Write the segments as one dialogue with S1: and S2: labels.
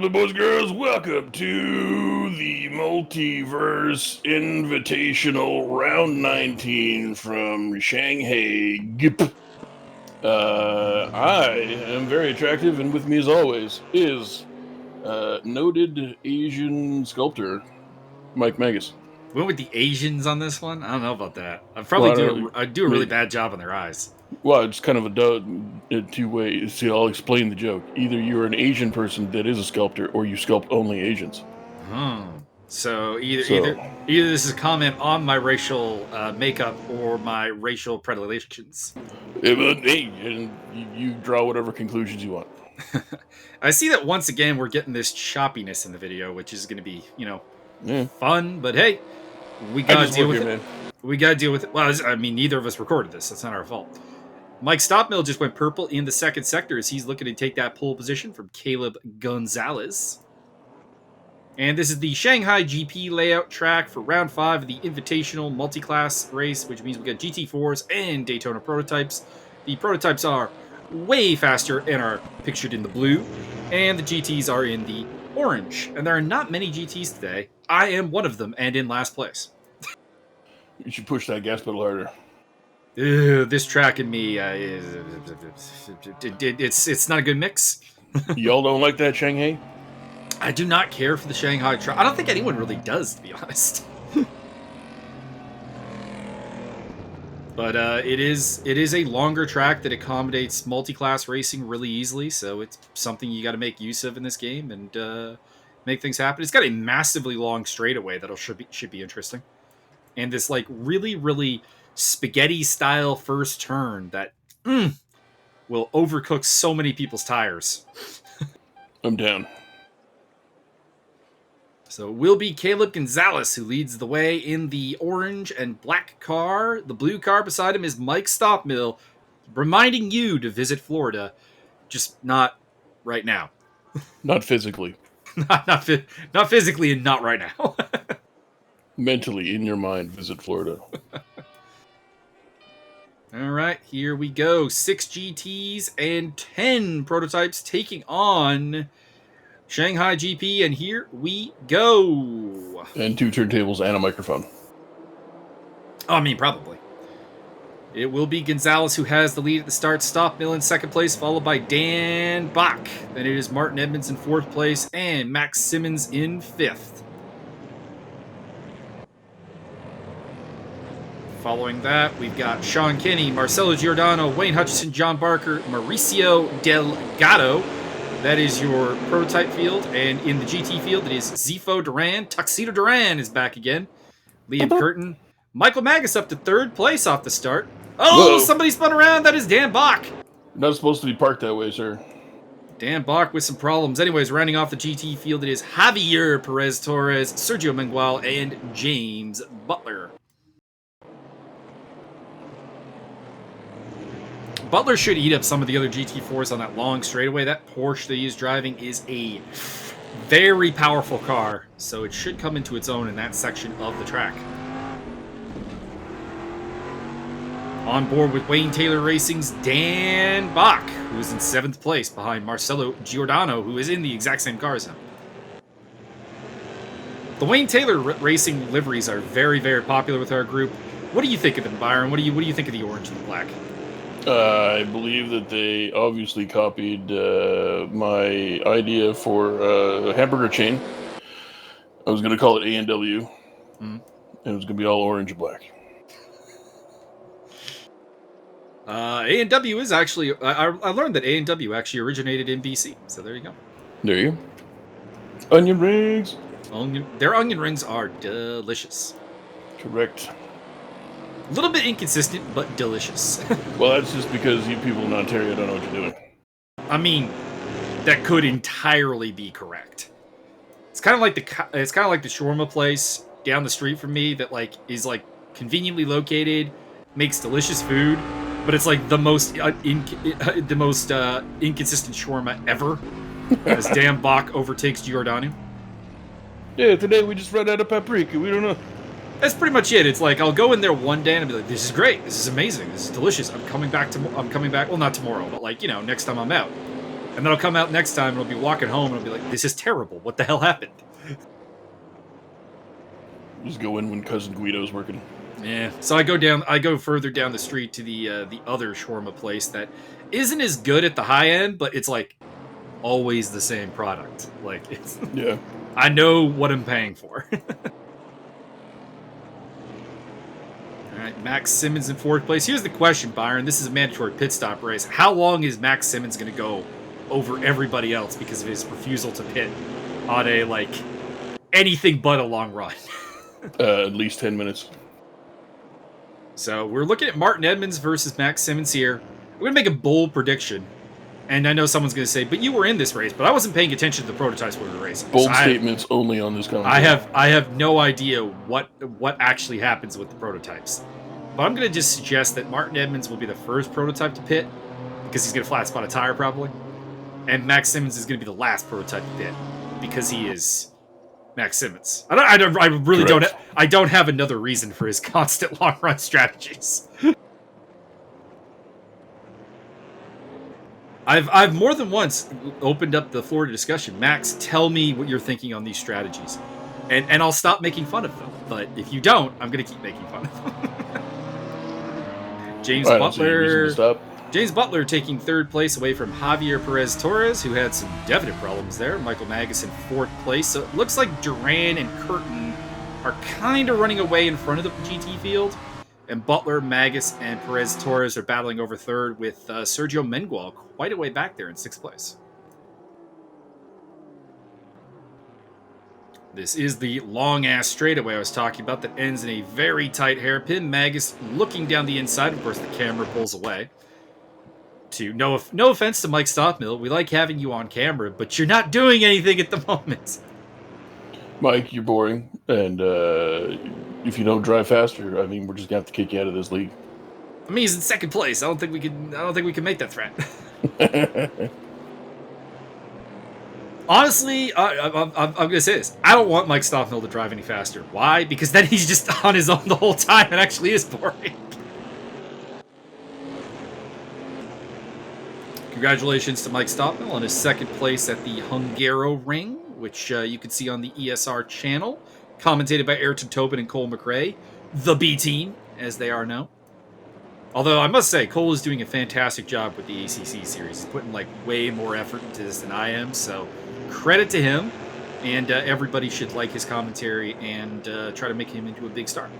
S1: gentlemen, boys and girls, welcome to the Multiverse Invitational Round 19 from Shanghai. I am very attractive, and with me, as always, is noted Asian sculptor Mike Magus.
S2: Went with the Asians on this one. I don't know about that. I'd do a really bad job on their eyes.
S1: Well, it's kind of a two-way. See, I'll explain the joke. Either you're an Asian person that is a sculptor, or you sculpt only Asians.
S2: So either this is a comment on my racial makeup or my racial predilections.
S1: Hey, and you draw whatever conclusions you want.
S2: I see that once again we're getting this choppiness in the video, which is going to be, fun. But hey, we gotta deal with it. Man. We gotta deal with it. Well, I mean, neither of us recorded this. That's not our fault. Mike Stopmill just went purple in the second sector as he's looking to take that pole position from Caleb Gonzalez. And this is the Shanghai GP layout track for round 5 of the Invitational Multiclass race, which means we got GT4s and Daytona Prototypes. The Prototypes are way faster and are pictured in the blue, and the GTs are in the orange. And there are not many GTs today. I am one of them and in last place.
S1: You should push that gas pedal harder.
S2: This track and me, it's not a good mix.
S1: Y'all don't like that Shanghai?
S2: I do not care for the Shanghai track. I don't think anyone really does, to be honest. But it is a longer track that accommodates multi-class racing really easily, so it's something you got to make use of in this game and make things happen. It's got a massively long straightaway that should be interesting, and this like really spaghetti style first turn that will overcook so many people's tires.
S1: I'm down.
S2: So it will be Caleb Gonzalez who leads the way in the orange and black car. The blue car beside him is Mike Stopmill, reminding you to visit Florida, just not right now.
S1: Not physically.
S2: not physically and not right now.
S1: Mentally, in your mind, visit Florida.
S2: All right, here we go. 6 GTs and 10 prototypes taking on Shanghai GP, and here we go.
S1: And 2 turntables and a microphone.
S2: Oh, I mean, probably. It will be Gonzalez who has the lead at the start. Stopmill in second place, followed by Dan Bach. Then it is Martin Edmonds in fourth place, and Max Simmons in fifth. Following that, we've got Sean Kinney, Marcelo Giordano, Wayne Hutchison, John Barker, Mauricio Delgado. That is your prototype field. And in the GT field, it is Zifo Duran. Tuxedo Duran is back again. Liam Curtin. Michael Magus up to third place off the start. Oh, whoa. Somebody spun around. That is Dan Bach.
S1: You're not supposed to be parked that way, sir.
S2: Dan Bach with some problems. Anyways, rounding off the GT field, it is Javier Perez Torres, Sergio Mengual, and James Butler. Butler should eat up some of the other GT4s on that long straightaway. That Porsche that he is driving is a very powerful car, so it should come into its own in that section of the track. On board with Wayne Taylor Racing's Dan Bach, who is in 7th place behind Marcelo Giordano, who is in the exact same car as him. The Wayne Taylor Racing liveries are very, very popular with our group. What do you think of them, Byron? What do you think of the orange and the black?
S1: I believe that they obviously copied my idea for a hamburger chain. I was going to call it A&W, and it was going to be all orange and black.
S2: A&W is actually... I learned that A&W actually originated in BC, so there you go.
S1: There you go. Onion rings!
S2: Their onion rings are delicious.
S1: Correct.
S2: A little bit inconsistent, but delicious.
S1: Well, that's just because you people in Ontario don't know what you're doing.
S2: I mean, that could entirely be correct. It's kind of like the shawarma place down the street from me that is conveniently located, makes delicious food, but it's like the most inconsistent shawarma ever. As Dan Bach overtakes Giordano.
S1: Yeah, today we just ran out of paprika. We don't know.
S2: That's pretty much it. It's like I'll go in there one day and I'll be like, "This is great. This is amazing. This is delicious. I'm coming back. Well, not tomorrow, but next time I'm out." And then I'll come out next time and I'll be walking home and I'll be like, this is terrible. What the hell happened?
S1: Just go in when Cousin Guido's working.
S2: Yeah. So I go further down the street to the other shawarma place that isn't as good at the high end, but it's like always the same product. Like it's
S1: yeah.
S2: I know what I'm paying for. All right, Max Simmons in 4th place. Here's the question, Byron. This is a mandatory pit stop race. How long is Max Simmons going to go over everybody else because of his refusal to pit on a, like, anything but a long run?
S1: At least 10 minutes.
S2: So we're looking at Martin Edmonds versus Max Simmons here. I'm going to make a bold prediction. And I know someone's going to say, but you were in this race, but I wasn't paying attention to the prototypes we were racing.
S1: Bold statements only on this commentary.
S2: I have no idea what actually happens with the prototypes. But I'm going to just suggest that Martin Edmonds will be the first prototype to pit, because he's going to flat spot a tire probably. And Max Simmons is going to be the last prototype to pit, because he is Max Simmons. I don't have another reason for his constant long run strategies. I've more than once opened up the floor to discussion. Max, tell me what you're thinking on these strategies, and I'll stop making fun of them. But if you don't, I'm going to keep making fun of them. James Butler taking 3rd place away from Javier Perez Torres, who had some definite problems there. Michael Magus in 4th place. So it looks like Duran and Curtin are kind of running away in front of the GT field. And Butler, Magus, and Perez Torres are battling over 3rd with Sergio Mengual quite a way back there in 6th place. This is the long-ass straightaway I was talking about that ends in a very tight hairpin. Magus looking down the inside. Of course, the camera pulls away. No offense to Mike Stockmill. We like having you on camera, but you're not doing anything at the moment.
S1: Mike, you're boring, and if you don't drive faster, I mean, we're just gonna have to kick you out of this league.
S2: I mean, he's in 2nd place. I don't think we can make that threat. Honestly, I'm gonna say this. I don't want Mike Stockmill to drive any faster. Why? Because then he's just on his own the whole time. It actually is boring. Congratulations to Mike Stockmill on his 2nd place at the Hungaro Ring, which you can see on the ESR channel, commentated by Ayrton Tobin and Cole McRae, the B team, as they are known. Although I must say, Cole is doing a fantastic job with the ACC series. He's putting like way more effort into this than I am, so credit to him. And everybody should like his commentary and try to make him into a big star.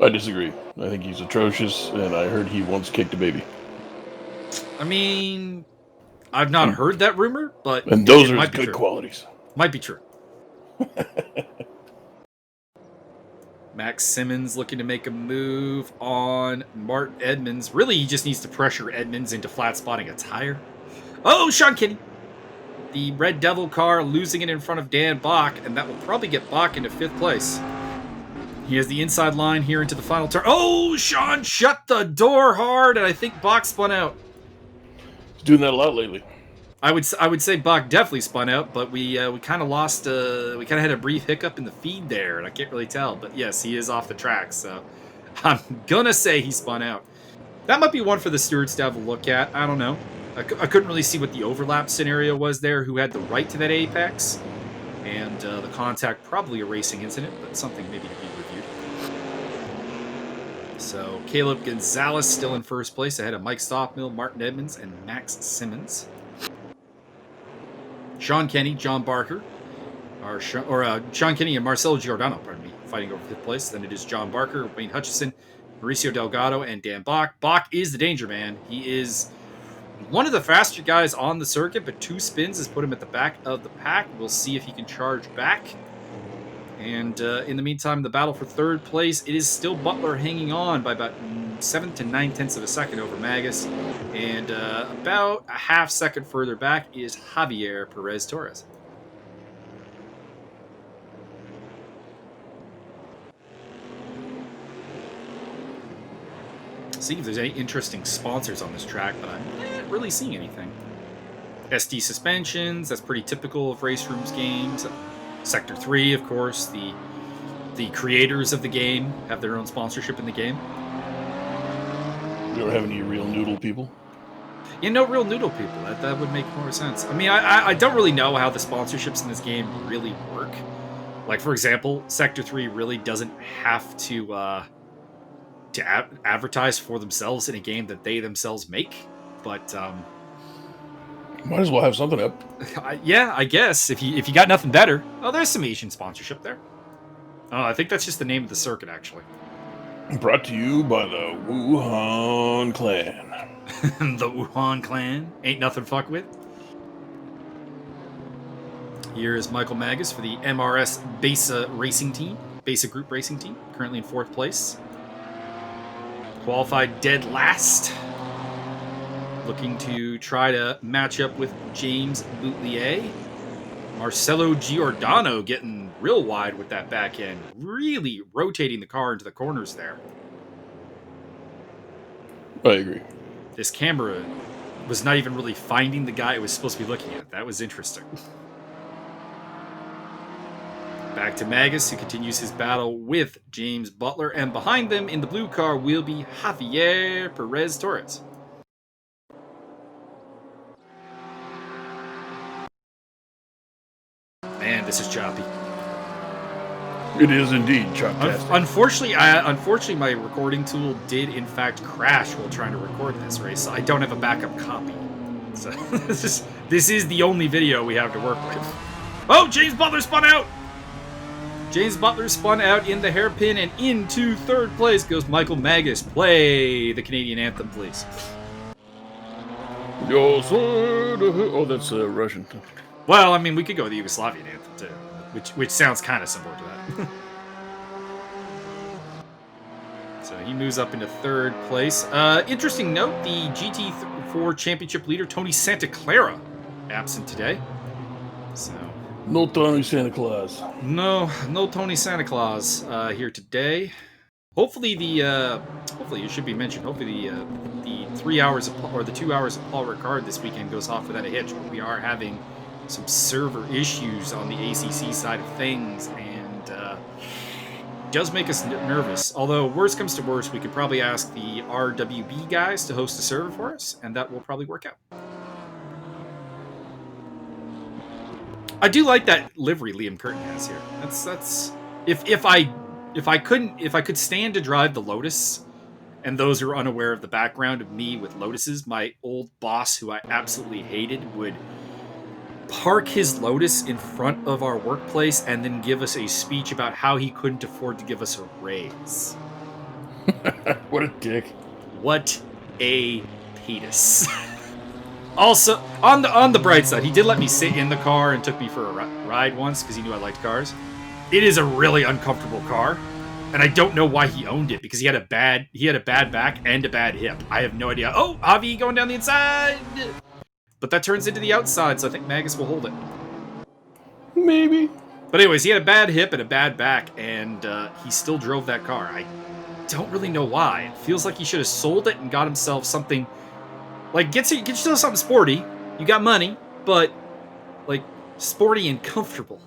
S1: I disagree. I think he's atrocious, and I heard he once kicked a baby.
S2: I mean, I've not heard that rumor, but
S1: and those are his good qualities.
S2: Might be true. Max Simmons looking to make a move on Martin Edmonds. Really, he just needs to pressure Edmonds into flat spotting a tire. Oh, Sean Kinney. The Red Devil car losing it in front of Dan Bach, and that will probably get Bach into 5th place. He has the inside line here into the final turn. Oh, Sean shut the door hard, and I think Bach spun out.
S1: He's doing that a lot lately.
S2: I would say Bach definitely spun out, but we kind of lost. We kind of had a brief hiccup in the feed there, and I can't really tell. But yes, he is off the track, so I'm gonna say he spun out. That might be one for the stewards to have a look at. I don't know. I couldn't really see what the overlap scenario was there. Who had the right to that apex, and the contact, probably a racing incident, but something maybe to be reviewed. So Caleb Gonzalez still in 1st place ahead of Mike Stockmill, Martin Edmonds, and Max Simmons. Sean Kenny, John Barker, Sean Kenny and Marcelo Giordano, fighting over 5th place. Then it is John Barker, Wayne Hutchison, Mauricio Delgado, and Dan Bach. Bach is the danger man. He is one of the faster guys on the circuit, but 2 spins has put him at the back of the pack. We'll see if he can charge back. And in the meantime, the battle for 3rd place, it is still Butler hanging on by about 7 to 9 tenths of a second over Magus. And about a half second further back is Javier Perez Torres. See if there's any interesting sponsors on this track, but I'm not really seeing anything. SD Suspensions, that's pretty typical of Race Rooms games. Sector 3, of course, the creators of the game have their own sponsorship in the game.
S1: You don't have any real noodle people?
S2: You know, real noodle people. That would make more sense. I mean, I don't really know how the sponsorships in this game really work. Like, for example, Sector 3 really doesn't have to advertise for themselves in a game that they themselves make. But
S1: might as well have something up.
S2: Yeah, I guess if you got nothing better. Oh, there's some Asian sponsorship there. Oh, I think that's just the name of the circuit, actually.
S1: Brought to you by the Wuhan Clan.
S2: The Wuhan Clan. Ain't nothing to fuck with. Here is Michael Magus for the MRS Besa Racing Team. Besa Group Racing Team. Currently in 4th place. Qualified dead last. Looking to try to match up with James Boutelier. Marcelo Giordano getting real wide with that back end. Really rotating the car into the corners there.
S1: I agree.
S2: This camera was not even really finding the guy it was supposed to be looking at. That was interesting. Back to Magus, who continues his battle with James Butler. And behind them in the blue car will be Javier Perez Torres. Man, this is choppy.
S1: It is indeed choptastic.
S2: Unfortunately, my recording tool did in fact crash while trying to record this race, so I don't have a backup copy. So this is the only video we have to work with. Oh, James Butler spun out! James Butler spun out in the hairpin, and into 3rd place goes Michael Magus. Play the Canadian anthem, please.
S1: Oh, that's Russian.
S2: Well, I mean, we could go with the Yugoslavian anthem, too, which sounds kind of similar to that. So he moves up into 3rd place. Interesting note, the GT4 championship leader, Tony Santa Clara, absent today. So
S1: no Tony Santa Claus.
S2: No Tony Santa Claus here today. Hopefully hopefully it should be mentioned, hopefully the 3 hours or the 2 hours of Paul Ricard this weekend goes off without a hitch, but we are having some server issues on the ACC side of things, and does make us nervous. Although, worst comes to worst, we could probably ask the RWB guys to host a server for us, and that will probably work out. I do like that livery Liam Curtin has here. That's if I could stand to drive the Lotus, and those who are unaware of the background of me with Lotuses, my old boss, who I absolutely hated, would park his Lotus in front of our workplace and then give us a speech about how he couldn't afford to give us a raise.
S1: What a dick.
S2: What a penis. Also, on the bright side, he did let me sit in the car and took me for a ride once because he knew I liked cars. It is a really uncomfortable car, and I don't know why he owned it, because he had a bad back and a bad hip. I have no idea. Oh, Avi going down the inside! But that turns into the outside, so I think Magus will hold it.
S1: Maybe.
S2: But anyways, he had a bad hip and a bad back, and he still drove that car. I don't really know why. It feels like he should have sold it and got himself something. Like, get yourself something sporty. You got money, but, like, sporty and comfortable.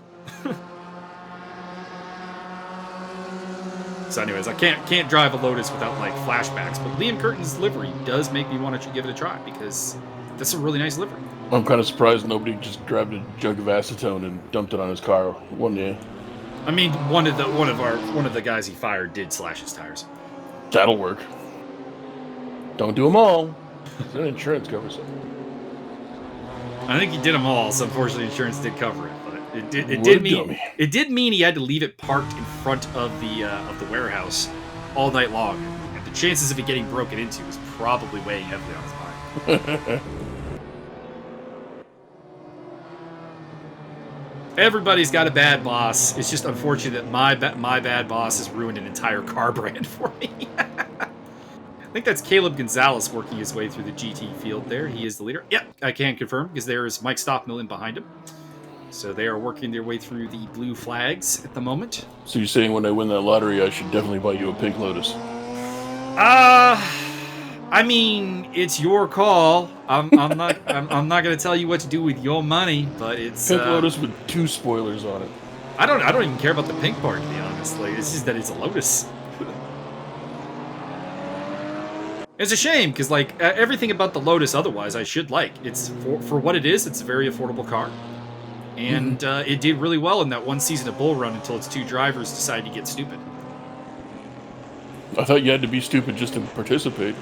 S2: So anyways, I can't drive a Lotus without, like, flashbacks. But Liam Curtin's livery does make me want to give it a try, because that's a really nice livery.
S1: I'm kind of surprised nobody just grabbed a jug of acetone and dumped it on his car one day.
S2: I mean, one of the guys he fired did slash his tires.
S1: That'll work. Don't do them all. Then insurance covers it.
S2: I think he did them all, so unfortunately insurance did cover it. But it did mean he had to leave it parked in front of the warehouse all night long. And the chances of it getting broken into was probably weighing heavily on his mind. Everybody's got a bad boss. It's just unfortunate that my bad boss has ruined an entire car brand for me. I think that's Caleb Gonzalez working his way through the GT field there. He is the leader. Yep, I can confirm, because there is Mike Stockmillan behind him. So they are working their way through the blue flags at the moment.
S1: So you're saying when I win that lottery, I should definitely buy you a pink Lotus?
S2: I mean, it's your call. I'm not going to tell you what to do with your money, but it's
S1: pink Lotus with 2 spoilers on it.
S2: I don't even care about the pink part, to be honest. Like, it's just that it's a Lotus. It's a shame because like everything about the Lotus, otherwise, I should like. It's for what it is. It's a very affordable car, and it did really well in that one season of Bull Run until its two drivers decided to get stupid.
S1: I thought you had to be stupid just to participate.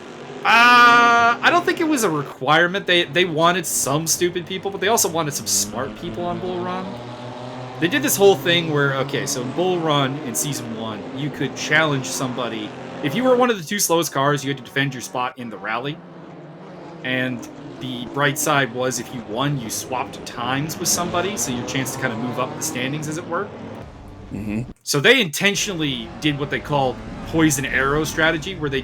S2: I don't think it was a requirement. They wanted some stupid people, but they also wanted some smart people on Bull Run. They did this whole thing where, okay, so in Bull Run in Season 1, you could challenge somebody. If you were one of the two slowest cars, you had to defend your spot in the rally. And the bright side was if you won, you swapped times with somebody, so your chance to kind of move up the standings, as it were. So they intentionally did what they called poison arrow strategy, where they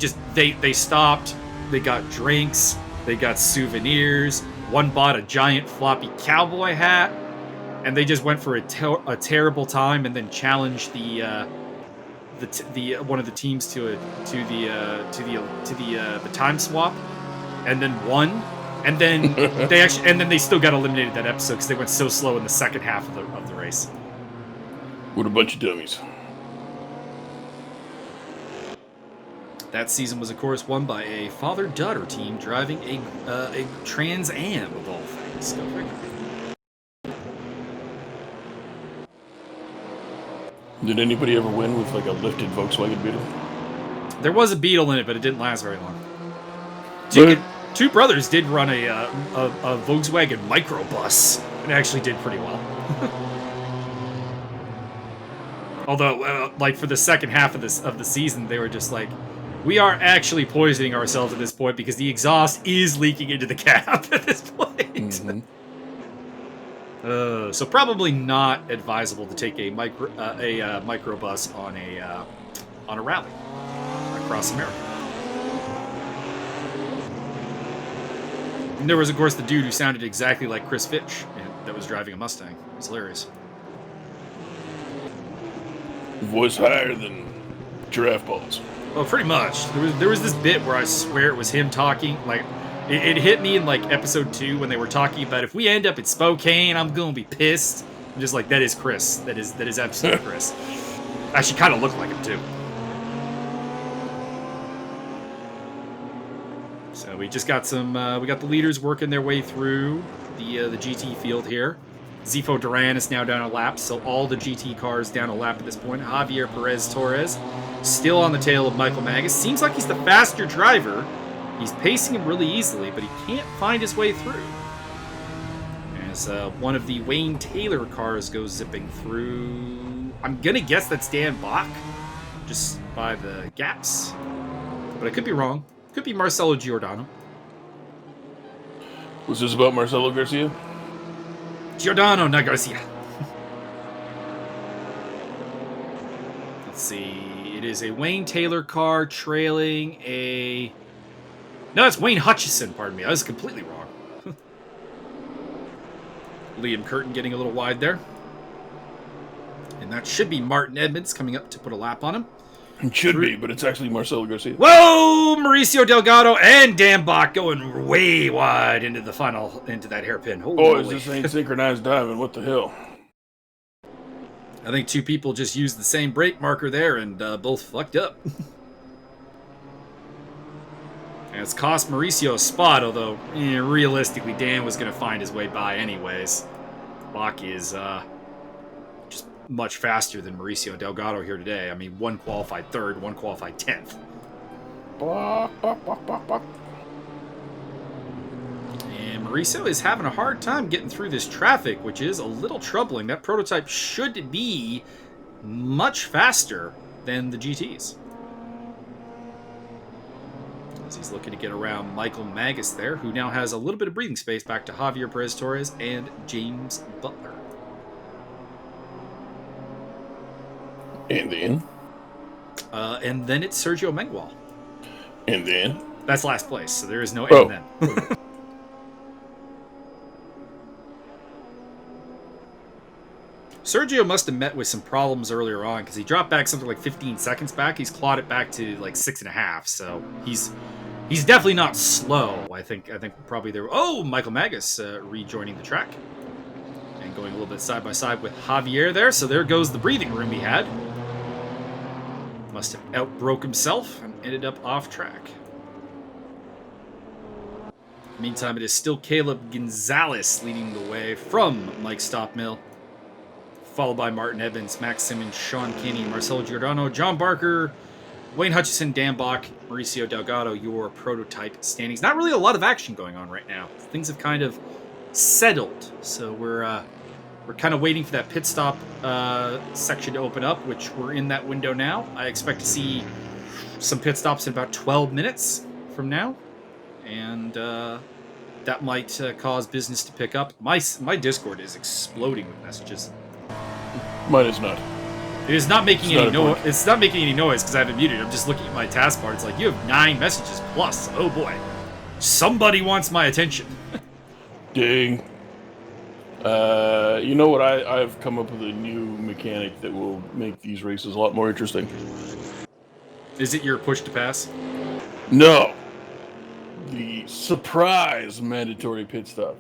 S2: stopped, they got drinks, they got souvenirs, one bought a giant floppy cowboy hat, and they just went for a terrible time, and then challenged the one of the teams to the time swap, and then won, and then they still got eliminated that episode because they went so slow in the second half of the race.
S1: What a bunch of dummies.
S2: That season was, of course, won by a father-daughter team driving a Trans Am of all things. Go figure.
S1: Did anybody ever win with like a lifted Volkswagen Beetle?
S2: There was a Beetle in it, but it didn't last very long. Two brothers did run a Volkswagen microbus, and actually did pretty well. Although, like for the second half of the season, they were just like, we are actually poisoning ourselves at this point because the exhaust is leaking into the cab at this point. So probably not advisable to take a microbus on a rally across America. And there was, of course, the dude who sounded exactly like Chris Fitch that was driving a Mustang. It was hilarious.
S1: Voice higher than giraffe balls.
S2: Well, pretty much. There was this bit where I swear it was him talking. Like, it hit me in like episode 2 when they were talking about if we end up at Spokane, I'm gonna be pissed. I'm just like, that is Chris. That is absolutely Chris. Actually, kind of looked like him too. So we just got we got the leaders working their way through the GT field here. Zifo Duran is now down a lap, so all the GT cars down a lap at this point. Javier Perez Torres still on the tail of Michael Magus. Seems like he's the faster driver. He's pacing him really easily, but he can't find his way through. As one of the Wayne Taylor cars goes zipping through. I'm going to guess that's Dan Bach, just by the gaps. But I could be wrong. Could be Marcelo Giordano.
S1: Was this about Marcelo Garcia?
S2: Giordano, not Garcia. Let's see. It is a Wayne Taylor car trailing a... No, it's Wayne Hutchison, pardon me. I was completely wrong. Liam Curtin getting a little wide there. And that should be Martin Edmonds coming up to put a lap on him.
S1: It should be, but it's actually Marcelo Garcia.
S2: Whoa! Mauricio Delgado and Dan Bach going way wide into that hairpin. Holy
S1: boys, this ain't synchronized diving. What the hell?
S2: I think two people just used the same brake marker there and both fucked up. And it's cost Mauricio a spot, although realistically Dan was going to find his way by anyways. Bach is just much faster than Mauricio Delgado here today. I mean, one qualified third, one qualified 10th. And Mauricio is having a hard time getting through this traffic, which is a little troubling. That prototype should be much faster than the GTs. As he's looking to get around Michael Magus there, who now has a little bit of breathing space back to Javier Perez Torres and James Butler.
S1: And then?
S2: And then it's Sergio Mengual.
S1: And then?
S2: That's last place, so there is no and then. Sergio must have met with some problems earlier on because he dropped back something like 15 seconds back. He's clawed it back to like 6.5, so he's definitely not slow. I think probably there. Oh, Michael Magus rejoining the track and going a little bit side by side with Javier there. So there goes the breathing room he had. Must have outbroke himself and ended up off track. Meantime, it is still Caleb Gonzalez leading the way from Mike Stockmill, followed by Martin Evans, Max Simmons, Sean Kinney, Marcelo Giordano, John Barker, Wayne Hutchison, Dan Bach, Mauricio Delgado, your prototype standings. Not really a lot of action going on right now. Things have kind of settled, so we're kind of waiting for that pit stop section to open up, which we're in that window now. I expect to see some pit stops in about 12 minutes from now, and that might cause business to pick up. My Discord is exploding with messages.
S1: Mine is not.
S2: It is not making any noise. It's not making any noise because I have it muted. I'm just looking at my taskbar. It's like, you have 9 messages plus. Oh boy, somebody wants my attention.
S1: Ding. You know what? I've come up with a new mechanic that will make these races a lot more interesting.
S2: Is it your push to pass?
S1: No. The surprise mandatory pit stop.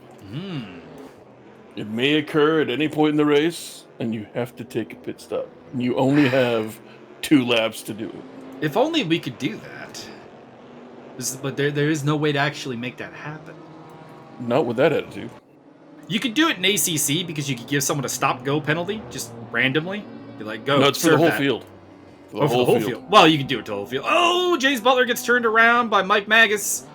S1: It may occur at any point in the race, and you have to take a pit stop. You only have 2 laps to do it.
S2: If only we could do that. But there is no way to actually make that happen.
S1: Not with that attitude.
S2: You could do it in ACC because you could give someone a stop-go penalty, just randomly. Be like, go.
S1: No, it's for the whole field.
S2: For the whole field. Well, you can do it to the whole field. Oh, James Butler gets turned around by Mike Magus.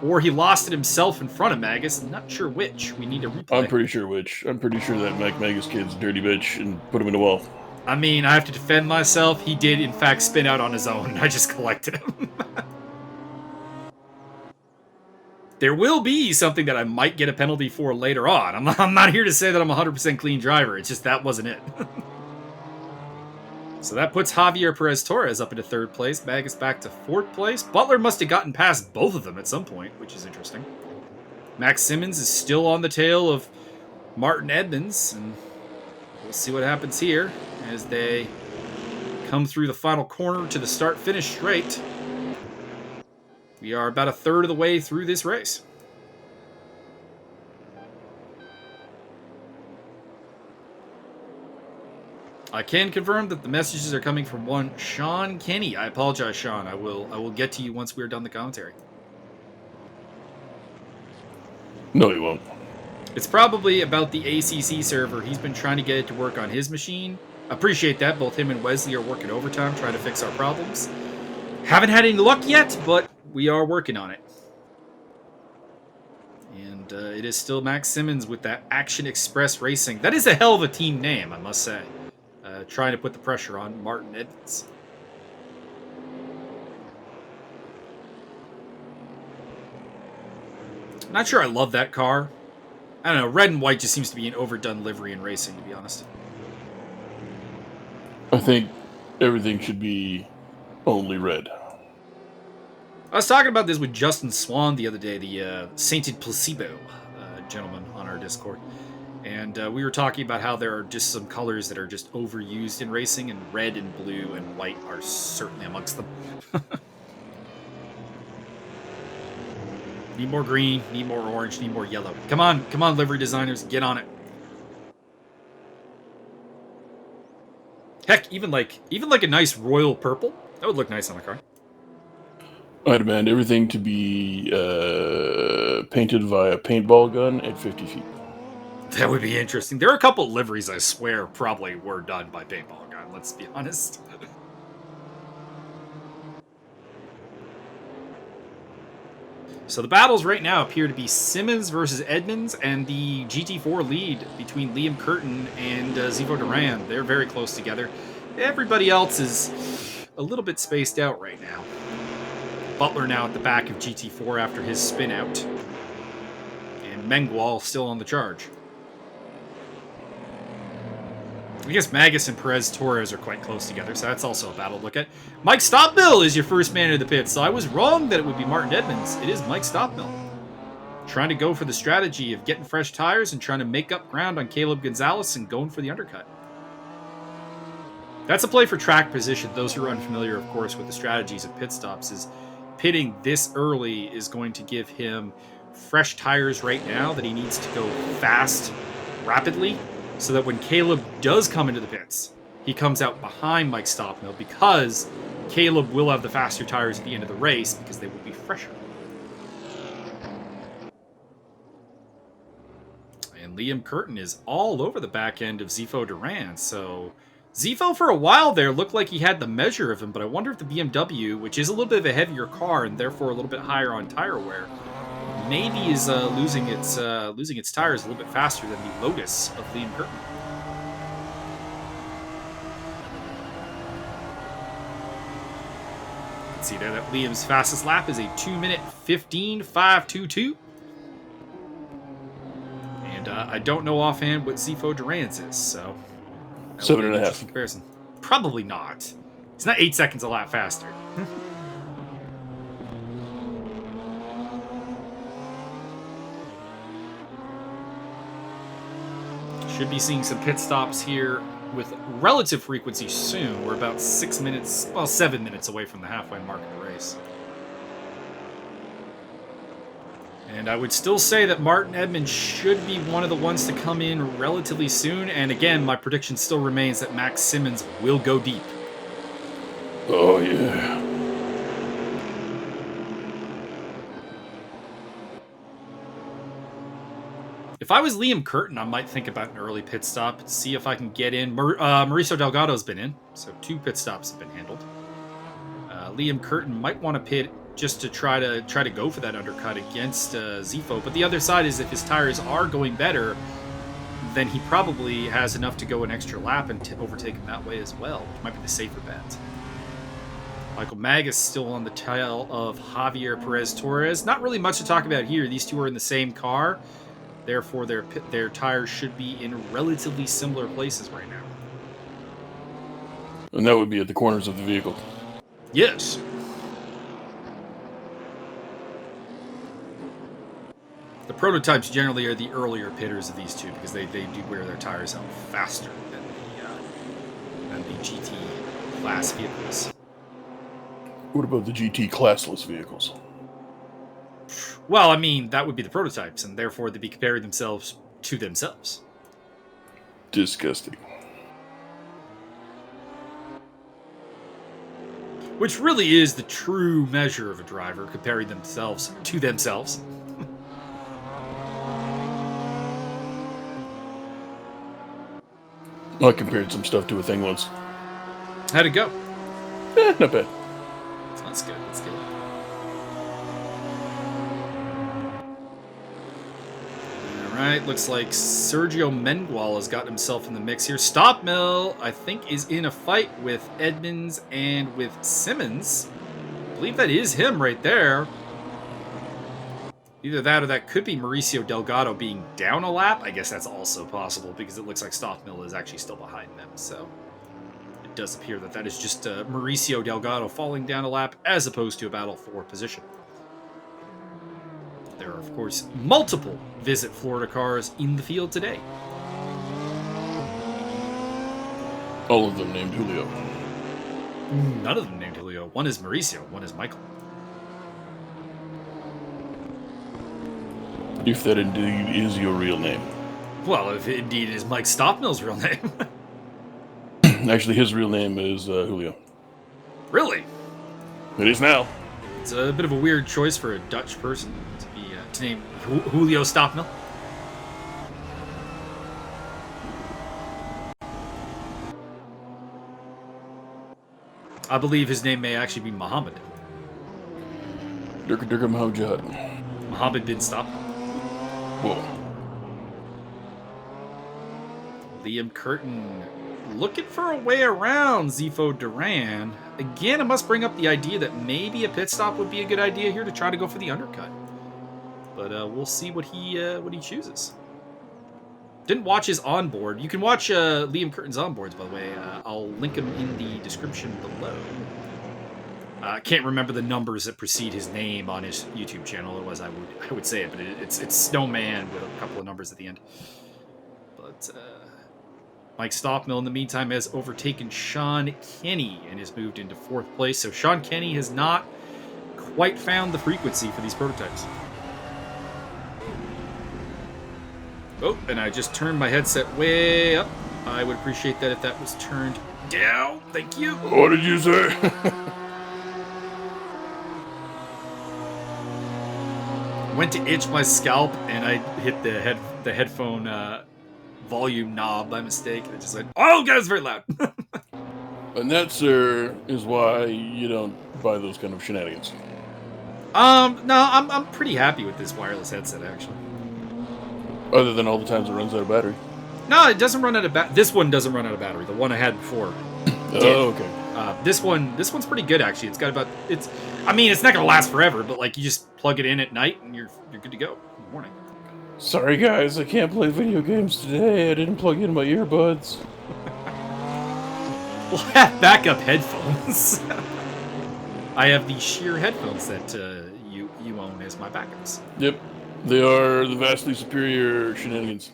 S2: Or he lost it himself in front of Magus. I'm not sure which. We need to replay.
S1: I'm pretty sure which. I'm pretty sure that Mike Magus kid's a dirty bitch and put him in the wall.
S2: I mean, I have to defend myself. He did, in fact, spin out on his own. I just collected him. There will be something that I might get a penalty for later on. I'm not here to say that I'm a 100% clean driver. It's just that wasn't it. So that puts Javier Perez-Torres up into 3rd place. Magus back to 4th place. Butler must have gotten past both of them at some point, which is interesting. Max Simmons is still on the tail of Martin Edmonds, and we'll see what happens here as they come through the final corner to the start-finish straight. We are about a third of the way through this race. I can confirm that the messages are coming from one Sean Kinney. I apologize, Sean. I will get to you once we're done the commentary.
S1: No, he won't.
S2: It's probably about the ACC server. He's been trying to get it to work on his machine. Appreciate that. Both him and Wesley are working overtime trying to fix our problems. Haven't had any luck yet, but we are working on it. And it is still Max Simmons with that Action Express Racing. That is a hell of a team name, I must say. Trying to put the pressure on Martin Edmonds. I'm not sure I love that car. I don't know, red and white just seems to be an overdone livery in racing, to be honest.
S1: I think everything should be only red.
S2: I was talking about this with Justin Swan the other day, the Sainted Placebo gentleman on our Discord. And we were talking about how there are just some colors that are just overused in racing, and red and blue and white are certainly amongst them. Need more green, need more orange, need more yellow. Come on, livery designers, get on it. Heck, even like a nice royal purple, that would look nice on the car.
S1: I demand everything to be painted via paintball gun at 50 feet.
S2: That would be interesting. There are a couple liveries, I swear, probably were done by paintball gun, let's be honest. So the battles right now appear to be Simmons versus Edmonds and the GT4 lead between Liam Curtin and Zivo Duran. They're very close together. Everybody else is a little bit spaced out right now. Butler now at the back of GT4 after his spin out. And Mengual still on the charge. I guess Magus and Perez-Torres are quite close together, so that's also a battle to look at. Mike Stockmill is your first man into the pits, so I was wrong that it would be Martin Edmonds. It is Mike Stockmill. Trying to go for the strategy of getting fresh tires and trying to make up ground on Caleb Gonzalez and going for the undercut. That's a play for track position. Those who are unfamiliar, of course, with the strategies of pit stops is pitting this early is going to give him fresh tires right now that he needs to go fast, rapidly, so that when Caleb does come into the pits, he comes out behind Mike Stockmill because Caleb will have the faster tires at the end of the race because they will be fresher. Liam Curtin is all over the back end of Zifo Duran. So Zifo for a while there looked like he had the measure of him, but I wonder if the BMW, which is a little bit of a heavier car and therefore a little bit higher on tire wear, maybe is losing its tires a little bit faster than the Lotus of Liam Curtin. You can see there that Liam's fastest lap is a 2-minute 15.522. And I don't know offhand what Zifo Duran's is, so
S1: 7.5
S2: comparison. Probably not. It's not 8 seconds a lap faster. Should be seeing some pit stops here with relative frequency soon. We're about 7 minutes away from the halfway mark of the race. And I would still say that Martin Edmonds should be one of the ones to come in relatively soon. And again, my prediction still remains that Max Simmons will go deep.
S1: Oh, yeah.
S2: If I was Liam Curtin, I might think about an early pit stop, see if I can get in. Mauricio Delgado's been in, so 2 pit stops have been handled. Liam Curtin might want to pit just to try to go for that undercut against Zifo. But the other side is if his tires are going better, then he probably has enough to go an extra lap and overtake him that way as well, which might be the safer bet. Michael Magus still on the tail of Javier Perez Torres. Not really much to talk about here. These two are in the same car. Therefore, their tires should be in relatively similar places right now.
S1: And that would be at the corners of the vehicle.
S2: Yes. The prototypes generally are the earlier pitters of these two because they do wear their tires out faster than the GT class vehicles.
S1: What about the GT classless vehicles?
S2: Well, I mean, that would be the prototypes, and therefore they'd be comparing themselves to themselves.
S1: Disgusting.
S2: Which really is the true measure of a driver, comparing themselves to themselves.
S1: I compared some stuff to a thing once.
S2: How'd it go?
S1: Not bad.
S2: That's good. That's good. Alright, looks like Sergio Mengual has gotten himself in the mix here. Stop Mill, I think, is in a fight with Edmonds and with Simmons. I believe that is him right there. Either that or that could be Mauricio Delgado being down a lap. I guess that's also possible because it looks like Stop Mill is actually still behind them. So it does appear that is just Mauricio Delgado falling down a lap as opposed to a battle for position. There are, of course, multiple Visit Florida cars in the field today.
S1: All of them named Julio.
S2: None of them named Julio. One is Mauricio, one is Michael.
S1: If that indeed is your real name.
S2: Well, if it indeed is Mike Stoppmill's real name.
S1: Actually, his real name is Julio.
S2: Really?
S1: It is now.
S2: It's a bit of a weird choice for a Dutch person to name Julio Stoppmill. I believe his name may actually be Muhammad.
S1: Durka Mohammed.
S2: Muhammad bin Stoppmill.
S1: Whoa.
S2: Liam Curtin looking for a way around Zifo Duran. Again, I must bring up the idea that maybe a pit stop would be a good idea here to try to go for the undercut. But we'll see what he chooses. Didn't watch his onboard. You can watch Liam Curtin's onboards, by the way. I'll link them in the description below. I can't remember the numbers that precede his name on his YouTube channel. Otherwise, I would say it. But it's Snowman with a couple of numbers at the end. But Mike Stoppmill, in the meantime, has overtaken Sean Kenny and has moved into 4th place. So Sean Kenny has not quite found the frequency for these prototypes. Oh, and I just turned my headset way up. I would appreciate that if that was turned down. Thank you.
S1: What did you say?
S2: Went to itch my scalp and I hit the headphone volume knob by mistake. I just like, oh god, it's very loud.
S1: And that, sir, is why you don't buy those kind of shenanigans.
S2: No, I'm pretty happy with this wireless headset, actually.
S1: Other than all the times it runs out of battery.
S2: No, it doesn't run out of battery. This one doesn't run out of battery. The one I had before.
S1: Oh, okay.
S2: This one's pretty good, actually. It's got about I mean, it's not gonna last forever, but like you just plug it in at night and you're good to go in the morning.
S1: Sorry guys, I can't play video games today. I didn't plug in my earbuds.
S2: We'll have backup headphones. I have the sheer headphones that you own as my backups.
S1: Yep, they are the vastly superior shenanigans.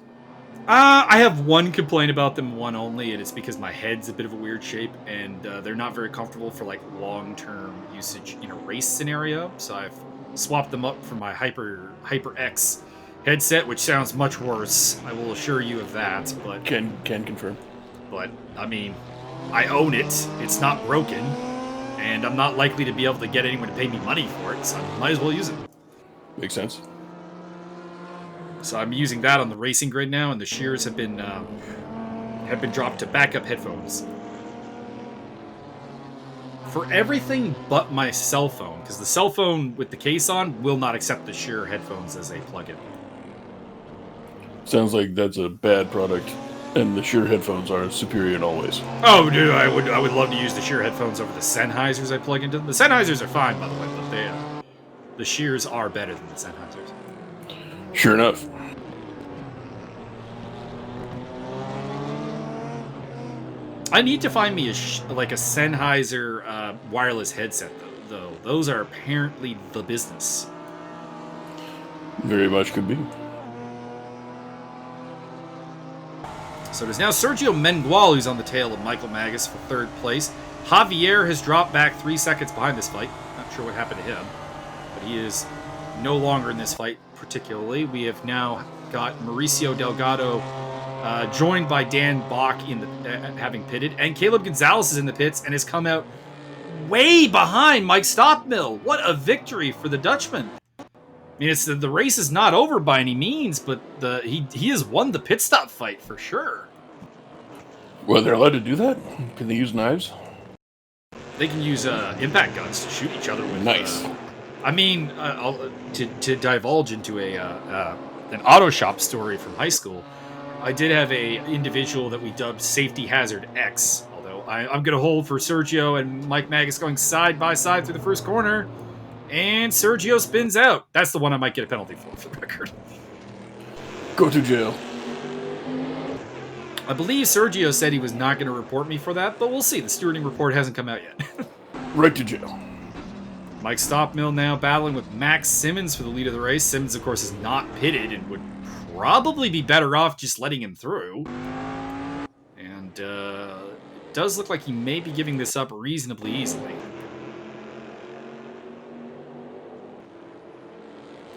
S2: I have one complaint about them, one only, and it's because my head's a bit of a weird shape, and they're not very comfortable for like long-term usage in a race scenario. So I've swapped them up for my HyperX headset, which sounds much worse. I will assure you of that. But
S1: can confirm.
S2: But I mean, I own it. It's not broken, and I'm not likely to be able to get anyone to pay me money for it, so I might as well use it.
S1: Makes sense.
S2: So I'm using that on the racing grid now, and the shears have been dropped to backup headphones for everything but my cell phone, because the cell phone with the case on will not accept the sheer headphones as a plug-in.
S1: Sounds like that's a bad product, and the sheer headphones are superior in all ways.
S2: Oh, dude, I would love to use the sheer headphones over the Sennheisers I plug into them. The Sennheisers are fine, by the way, but the shears are better than the Sennheisers.
S1: Sure enough.
S2: I need to find me a Sennheiser wireless headset, though. Those are apparently the business.
S1: Very much could be.
S2: So it is now Sergio Mengual who's on the tail of Michael Magus for third place. Javier has dropped back 3 seconds behind this fight. Not sure what happened to him, but he is no longer in this fight particularly. We have now got Mauricio Delgado joined by Dan Bach in the having pitted, and Caleb Gonzalez is in the pits and has come out way behind Mike Stockmill. What a victory for the Dutchman! I mean, it's the race is not over by any means, but he has won the pit stop fight for sure.
S1: Well, they're allowed to do that? Can they use knives?
S2: They can use impact guns to shoot each other with.
S1: Nice.
S2: I mean, to divulge into an auto shop story from high school, I did have a individual that we dubbed Safety Hazard X. Although I'm going to hold for Sergio and Mike Magus going side by side through the first corner, and Sergio spins out. That's the one I might get a penalty for the record.
S1: Go to jail.
S2: I believe Sergio said he was not going to report me for that, but we'll see. The stewarding report hasn't come out yet.
S1: Right to jail.
S2: Mike Stockmill now battling with Max Simmons for the lead of the race. Simmons, of course, is not pitted and would probably be better off just letting him through. And it does look like he may be giving this up reasonably easily.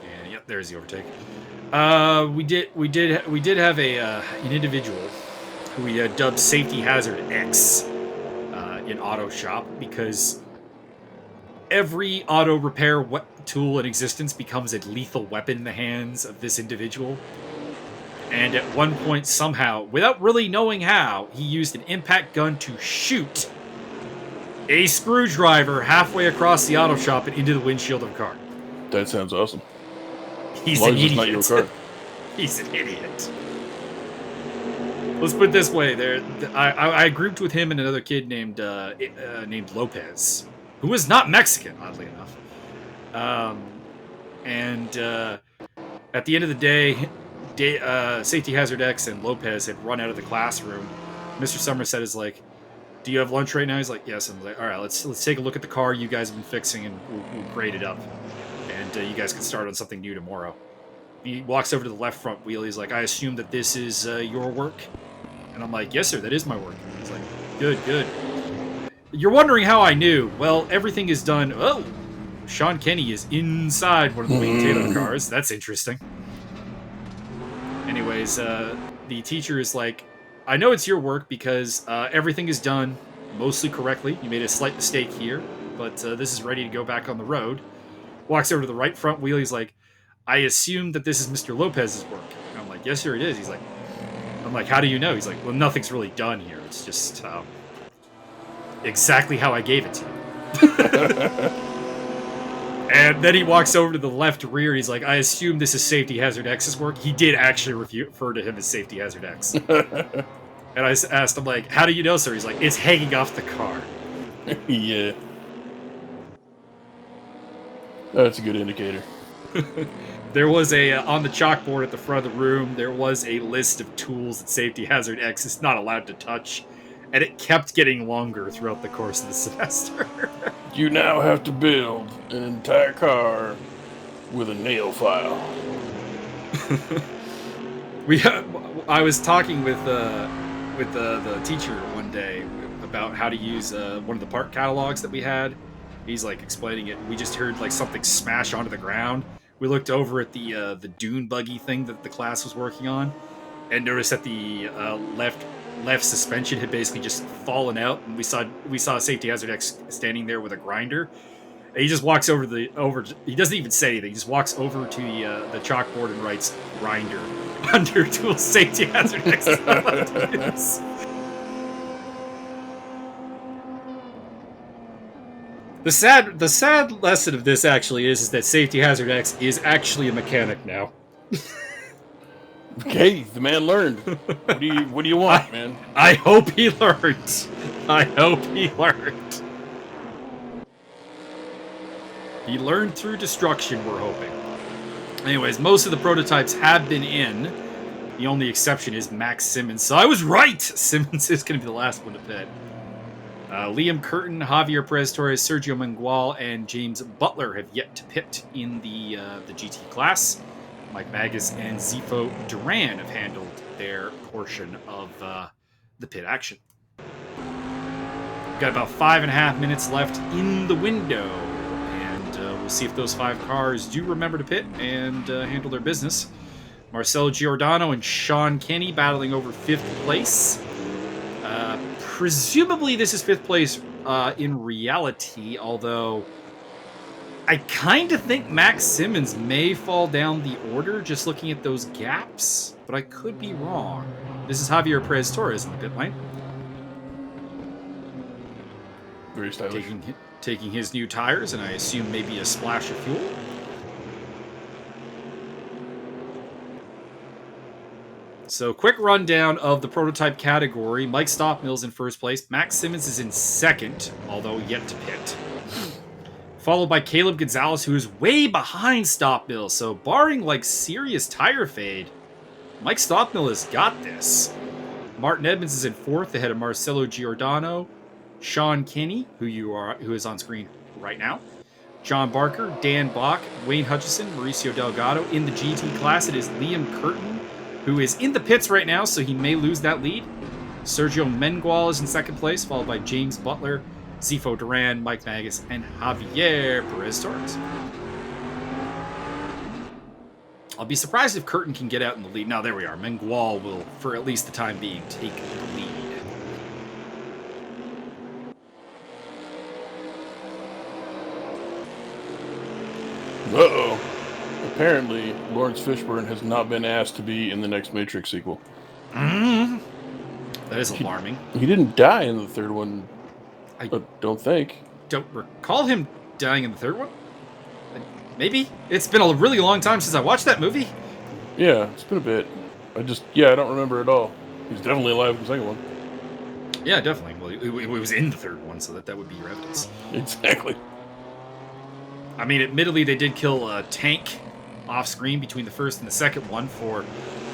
S2: And yep, there's the overtake. We did have an individual who we dubbed Safety Hazard X in Auto Shop, because every auto repair tool in existence becomes a lethal weapon in the hands of this individual. And at one point, somehow, without really knowing how, he used an impact gun to shoot a screwdriver halfway across the auto shop and into the windshield of a car.
S1: That sounds awesome.
S2: He's an idiot.
S1: Not your car.
S2: He's an idiot. Let's put it this way: I grouped with him and another kid named Lopez, who was not Mexican, oddly enough. At the end of the day, Safety Hazard X and Lopez had run out of the classroom. Mr. Somerset is like, "Do you have lunch right now?" He's like, "Yes." I'm like, "All right, let's take a look at the car you guys have been fixing, and we'll grade it up, and you guys can start on something new tomorrow." He walks over to the left front wheel. He's like, "I assume that this is your work?" And I'm like, "Yes, sir, that is my work." And he's like, Good. You're wondering how I knew. Well, everything is done. Oh, Sean Kenny is inside one of the wing Taylor cars. That's interesting. Anyways, the teacher is like, "I know it's your work because everything is done mostly correctly. You made a slight mistake here, but this is ready to go back on the road." Walks over to the right front wheel. He's like, "I assume that this is Mr. Lopez's work." And I'm like, yes, sir, it is. He's like, I'm like, how do you know? He's like, well, nothing's really done here. It's just exactly how I gave it to you. And then he walks over to the left rear. And he's like, I assume this is Safety Hazard X's work. He did actually refer to him as Safety Hazard X. And I asked him, like, how do you know, sir? He's like, it's hanging off the car.
S1: Yeah. That's a good indicator.
S2: There was on the chalkboard at the front of the room, there was a list of tools that Safety Hazard X is not allowed to touch. And it kept getting longer throughout the course of the semester.
S1: You now have to build an entire car with a nail file.
S2: I was talking with the teacher one day about how to use one of the part catalogs that we had. He's like explaining it. We just heard like something smash onto the ground. We looked over at the dune buggy thing that the class was working on, and noticed that the left suspension had basically just fallen out, and we saw Safety Hazard X standing there with a grinder. And he just walks over he doesn't even say anything. He just walks over to the chalkboard and writes grinder under tool Safety Hazard X is not allowed to use. The sad lesson of this actually is that Safety Hazard X is actually a mechanic now.
S1: Okay, the man learned. What do you want, man?
S2: I hope he learned. I hope he learned. He learned through destruction, we're hoping. Anyways, most of the prototypes have been in. The only exception is Max Simmons. So I was right! Simmons is going to be the last one to pit. Liam Curtin, Javier Perez-Torres, Sergio Mengual, and James Butler have yet to pit in the GT class. Mike Magus and Zifo Duran have handled their portion of the pit action. We've got about 5.5 minutes left in the window, and we'll see if those 5 cars do remember to pit and handle their business. Marcelo Giordano and Sean Kenny battling over 5th place. Presumably this is 5th place in reality, although I kind of think Max Simmons may fall down the order just looking at those gaps, but I could be wrong. This is Javier Perez-Torres in the pit lane.
S1: Very stylish.
S2: Taking his new tires, and I assume maybe a splash of fuel. So, quick rundown of the prototype category. Mike Stockmill's in 1st place. Max Simmons is in 2nd, although yet to pit. Followed by Caleb Gonzalez, who is way behind Stockmill. So, barring like serious tire fade, Mike Stockmill has got this. Martin Edmonds is in 4th, ahead of Marcelo Giordano, Sean Kinney, who is on screen right now, John Barker, Dan Bach, Wayne Hutchison, Mauricio Delgado. In the GT class, it is Liam Curtin, who is in the pits right now, so he may lose that lead. Sergio Mengual is in 2nd place, followed by James Butler, Zifo Duran, Mike Magus, and Javier Perez-Torres. I'll be surprised if Curtin can get out in the lead. Now, there we are. Mengual will, for at least the time being, take the lead.
S1: Uh-oh. Apparently, Lawrence Fishburne has not been asked to be in the next Matrix sequel.
S2: Mm-hmm. That is alarming.
S1: He didn't die in the 3rd one, I don't think.
S2: Don't recall him dying in the 3rd one. Maybe. It's been a really long time since I watched that movie.
S1: Yeah, it's been a bit. I don't remember at all. He's definitely alive in the 2nd one.
S2: Yeah, definitely. Well, it was in the 3rd one, so that would be your evidence.
S1: Exactly.
S2: I mean, admittedly, they did kill Tank off screen between the 1st and the 2nd one for...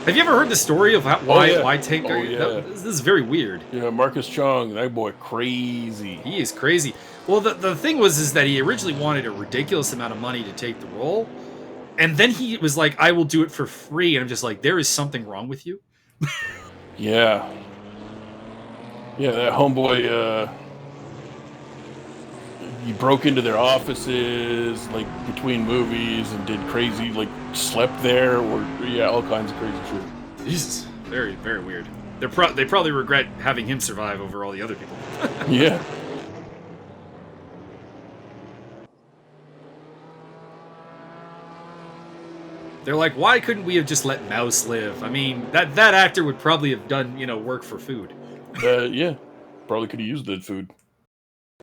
S2: Have you ever heard the story of why Tank...
S1: Oh, yeah.
S2: This is very weird.
S1: Yeah, Marcus Chong, that boy, crazy.
S2: He is crazy. Well, the thing is that he originally wanted a ridiculous amount of money to take the role, and then he was like, I will do it for free, and I'm just like, there is something wrong with you.
S1: Yeah. Yeah, that homeboy, he broke into their offices, like, between movies and did crazy, like, slept there, or, yeah, all kinds of crazy shit.
S2: Jesus. Very, very weird. They probably regret having him survive over all the other people.
S1: Yeah.
S2: They're like, why couldn't we have just let Mouse live? I mean, that actor would probably have done, work for food.
S1: Yeah. Probably could have used that food.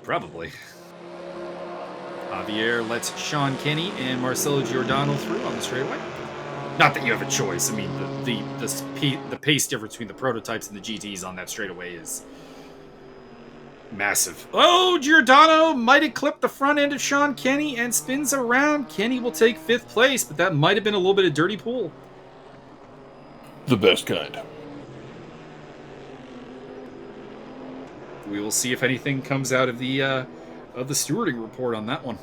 S2: Probably. Javier lets Sean Kenny and Marcelo Giordano through on the straightaway. Not that you have a choice. I mean, the pace difference between the prototypes and the GTs on that straightaway is massive. Oh, Giordano might have clipped the front end of Sean Kenny and spins around. Kenny will take 5th place, but that might have been a little bit of dirty pool.
S1: The best kind.
S2: We will see if anything comes out of the stewarding report on that one.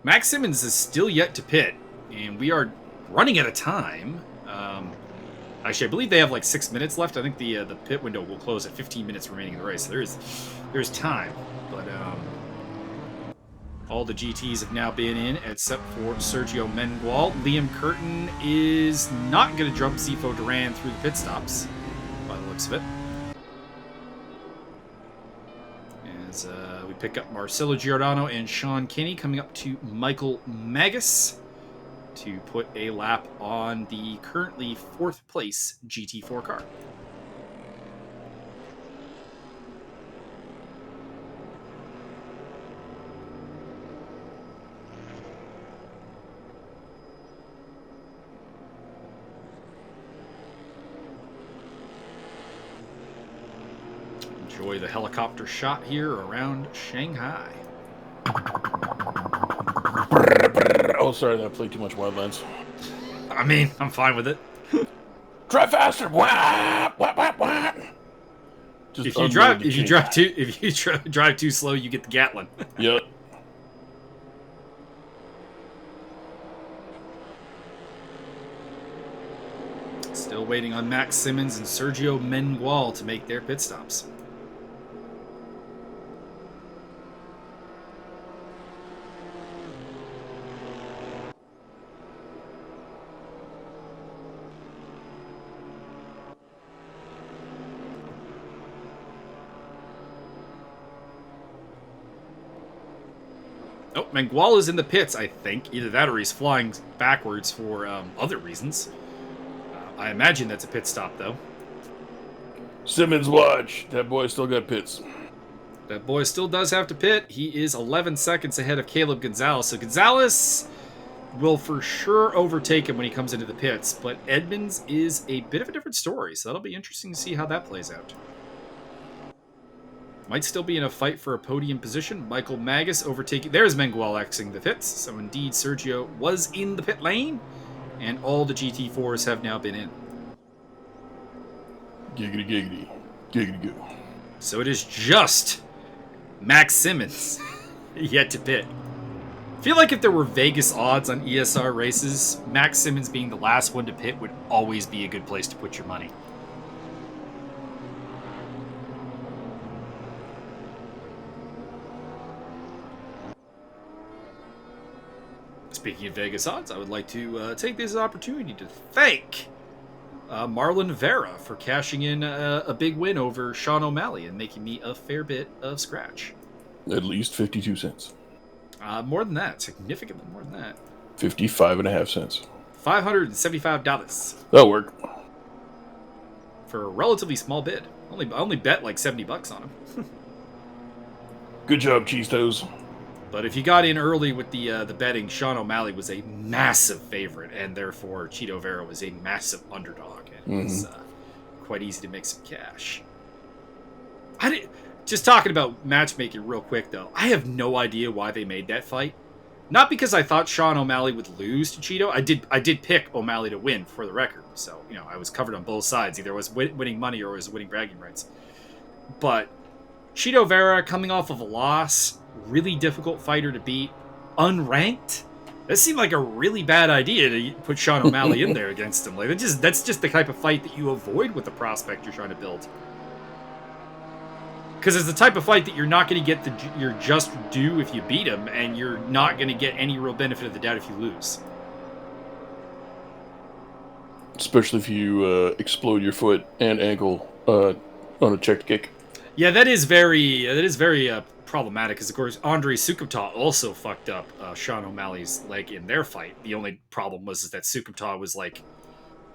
S2: Max Simmons is still yet to pit, and we are running out of time. Actually, I believe they have like 6 minutes left. I think the pit window will close at 15 minutes remaining in the race. So there's time, but all the GTs have now been in except for Sergio Mengual. Liam Curtin is not going to jump Zifo Duran through the pit stops, by the looks of it. As we pick up Marcelo Giordano and Sean Kinney coming up to Michael Magus to put a lap on the currently 4th place GT4 car. Enjoy the helicopter shot here around Shanghai.
S1: Oh, sorry, that played too much Wildlands.
S2: I mean, I'm fine with it.
S1: Drive faster! Wah! Wah, wah, wah.
S2: If you drive too slow, you get the Gatlin.
S1: Yep.
S2: Still waiting on Max Simmons and Sergio Mengual to make their pit stops. Oh, Mengual is in the pits, I think. Either that or he's flying backwards for other reasons. I imagine that's a pit stop, though.
S1: Simmons, watch. That boy still got pits.
S2: That boy still does have to pit. He is 11 seconds ahead of Caleb Gonzalez. So Gonzalez will for sure overtake him when he comes into the pits. But Edmonds is a bit of a different story. So that'll be interesting to see how that plays out. Might still be in a fight for a podium position. Michael Magus overtaking. There's Mengual exiting the pits. So indeed, Sergio was in the pit lane. And all the GT4s have now been in.
S1: Giggity, giggity. Giggity, goo.
S2: So it is just Max Simmons yet to pit. I feel like if there were Vegas odds on ESR races, Max Simmons being the last one to pit would always be a good place to put your money. Speaking of Vegas odds, I would like to take this opportunity to thank Marlon Vera for cashing in a big win over Sean O'Malley and making me a fair bit of scratch.
S1: At least 52 cents.
S2: More than that. Significantly more than that.
S1: 55.5 cents.
S2: $575.
S1: That'll work.
S2: For a relatively small bid. I only bet like $70 on him.
S1: Good job, Cheese Toes.
S2: But if you got in early with the betting, Sean O'Malley was a massive favorite, and therefore Cheeto Vera was a massive underdog, and it was quite easy to make some cash. Just talking about matchmaking real quick, though, I have no idea why they made that fight. Not because I thought Sean O'Malley would lose to Cheeto. I did pick O'Malley to win, for the record. So, I was covered on both sides. Either I was winning money or I was winning bragging rights. But Cheeto Vera coming off of a loss, really difficult fighter to beat, unranked. That seemed like a really bad idea to put Sean O'Malley in there against him. Like that's just the type of fight that you avoid with the prospect you're trying to build. Because it's the type of fight that you're not going to get your just due if you beat him, and you're not going to get any real benefit of the doubt if you lose.
S1: Especially if you explode your foot and ankle on a checked kick.
S2: Yeah, that is very problematic because, of course, Andrei Sukupta also fucked up Sean O'Malley's leg in their fight. The only problem was that Sukupta was like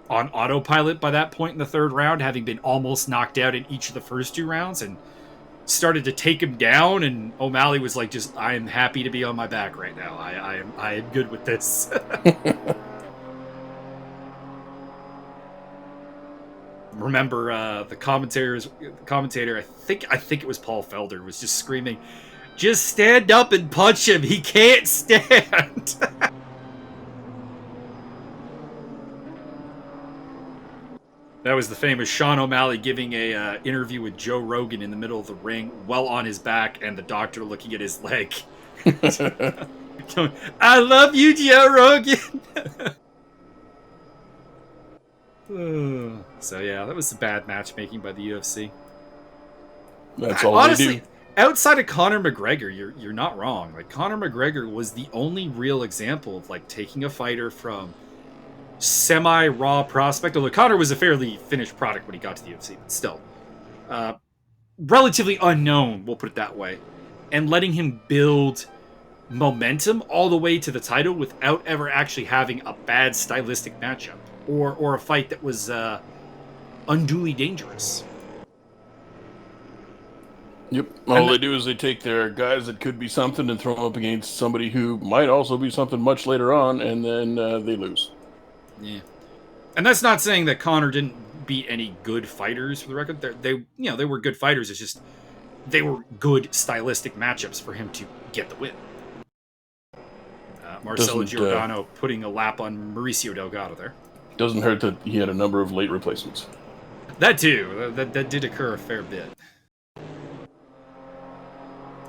S2: on autopilot by that point in the third round, having been almost knocked out in each of the first 2 rounds, and started to take him down. And O'Malley was like, "Just, I am happy to be on my back right now. I am good with this." Remember the commentator, I think it was Paul Felder, was just screaming, "Just stand up and punch him. He can't stand." That was the famous Sean O'Malley giving a interview with Joe Rogan in the middle of the ring, well on his back, and the doctor looking at his leg. "I love you, Joe Rogan." So yeah, that was bad matchmaking by the UFC.
S1: That's all
S2: honestly,
S1: they do.
S2: Outside of Conor McGregor, you're not wrong. Like, Conor McGregor was the only real example of like taking a fighter from semi-raw prospect, although Conor was a fairly finished product when he got to the UFC, but still relatively unknown, we'll put it that way, and letting him build momentum all the way to the title without ever actually having a bad stylistic matchup or a fight that was unduly dangerous.
S1: Yep. All they do is they take their guys that could be something and throw them up against somebody who might also be something much later on, and then they lose.
S2: Yeah. And that's not saying that Conor didn't beat any good fighters, for the record. They were good fighters. It's just they were good stylistic matchups for him to get the win. Marcelo Giordano putting a lap on Mauricio Delgado there.
S1: Doesn't hurt that he had a number of late replacements.
S2: That too. That did occur a fair bit.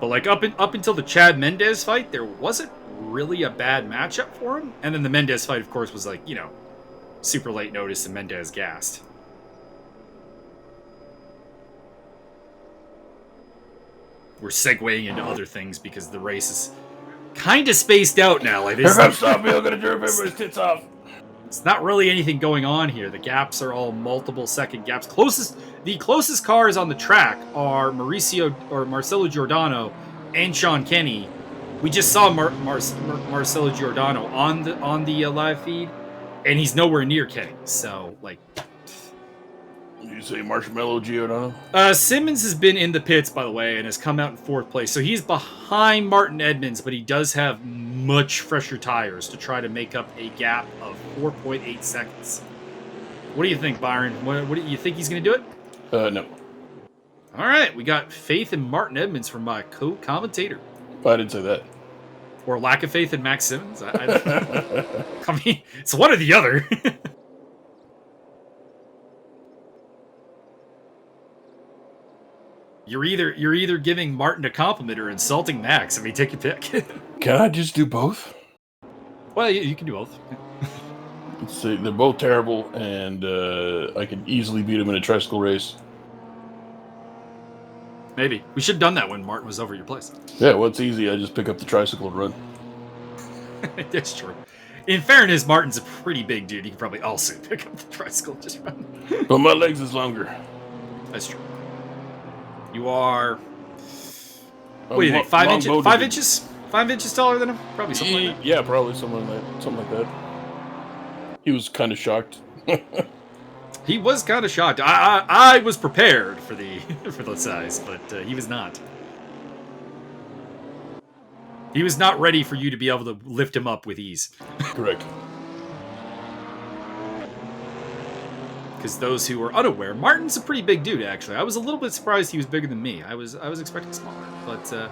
S2: But like up until the Chad Mendes fight, there wasn't really a bad matchup for him. And then the Mendes fight, of course, was like, super late notice and Mendes gassed. We're segueing into other things because the race is kind of spaced out now. Like,
S1: here comes Stoppy, I'm gonna jerk everybody's tits off.
S2: It's not really anything going on here. The gaps are all multiple second gaps. The closest cars on the track are Marcelo Giordano and Sean Kenny. We just saw Marcelo Giordano on the live feed, and he's nowhere near Kenny. So, like,
S1: you say Marshmallow Giordano?
S2: Simmons has been in the pits, by the way, and has come out in 4th place. So he's behind Martin Edmonds, but he does have much fresher tires to try to make up a gap of 4.8 seconds. What do you think, Byron? What do you think he's going to do it?
S1: No.
S2: All right, we got faith in Martin Edmonds from my co-commentator.
S1: I didn't say that.
S2: Or lack of faith in Max Simmons. I mean, it's one or the other. You're either giving Martin a compliment or insulting Max. I mean, take your pick.
S1: Can I just do both?
S2: Well, you can do both.
S1: Let's see, they're both terrible, and I could easily beat them in a tricycle race.
S2: Maybe. We should have done that when Martin was over at your place.
S1: Yeah, well, it's easy. I just pick up the tricycle and run.
S2: That's true. In fairness, Martin's a pretty big dude. He could probably also pick up the tricycle and just run.
S1: But my legs is longer.
S2: That's true. You are... What do you think? 5 inches? 5 inches? 5 inches taller than him? Probably something like that.
S1: Yeah, probably something like that. He was kind of shocked.
S2: He was kind of shocked. I was prepared for the size, but he was not. He was not ready for you to be able to lift him up with ease.
S1: Correct.
S2: Because those who are unaware, Martin's a pretty big dude, actually. I was a little bit surprised he was bigger than me. I was expecting smaller, but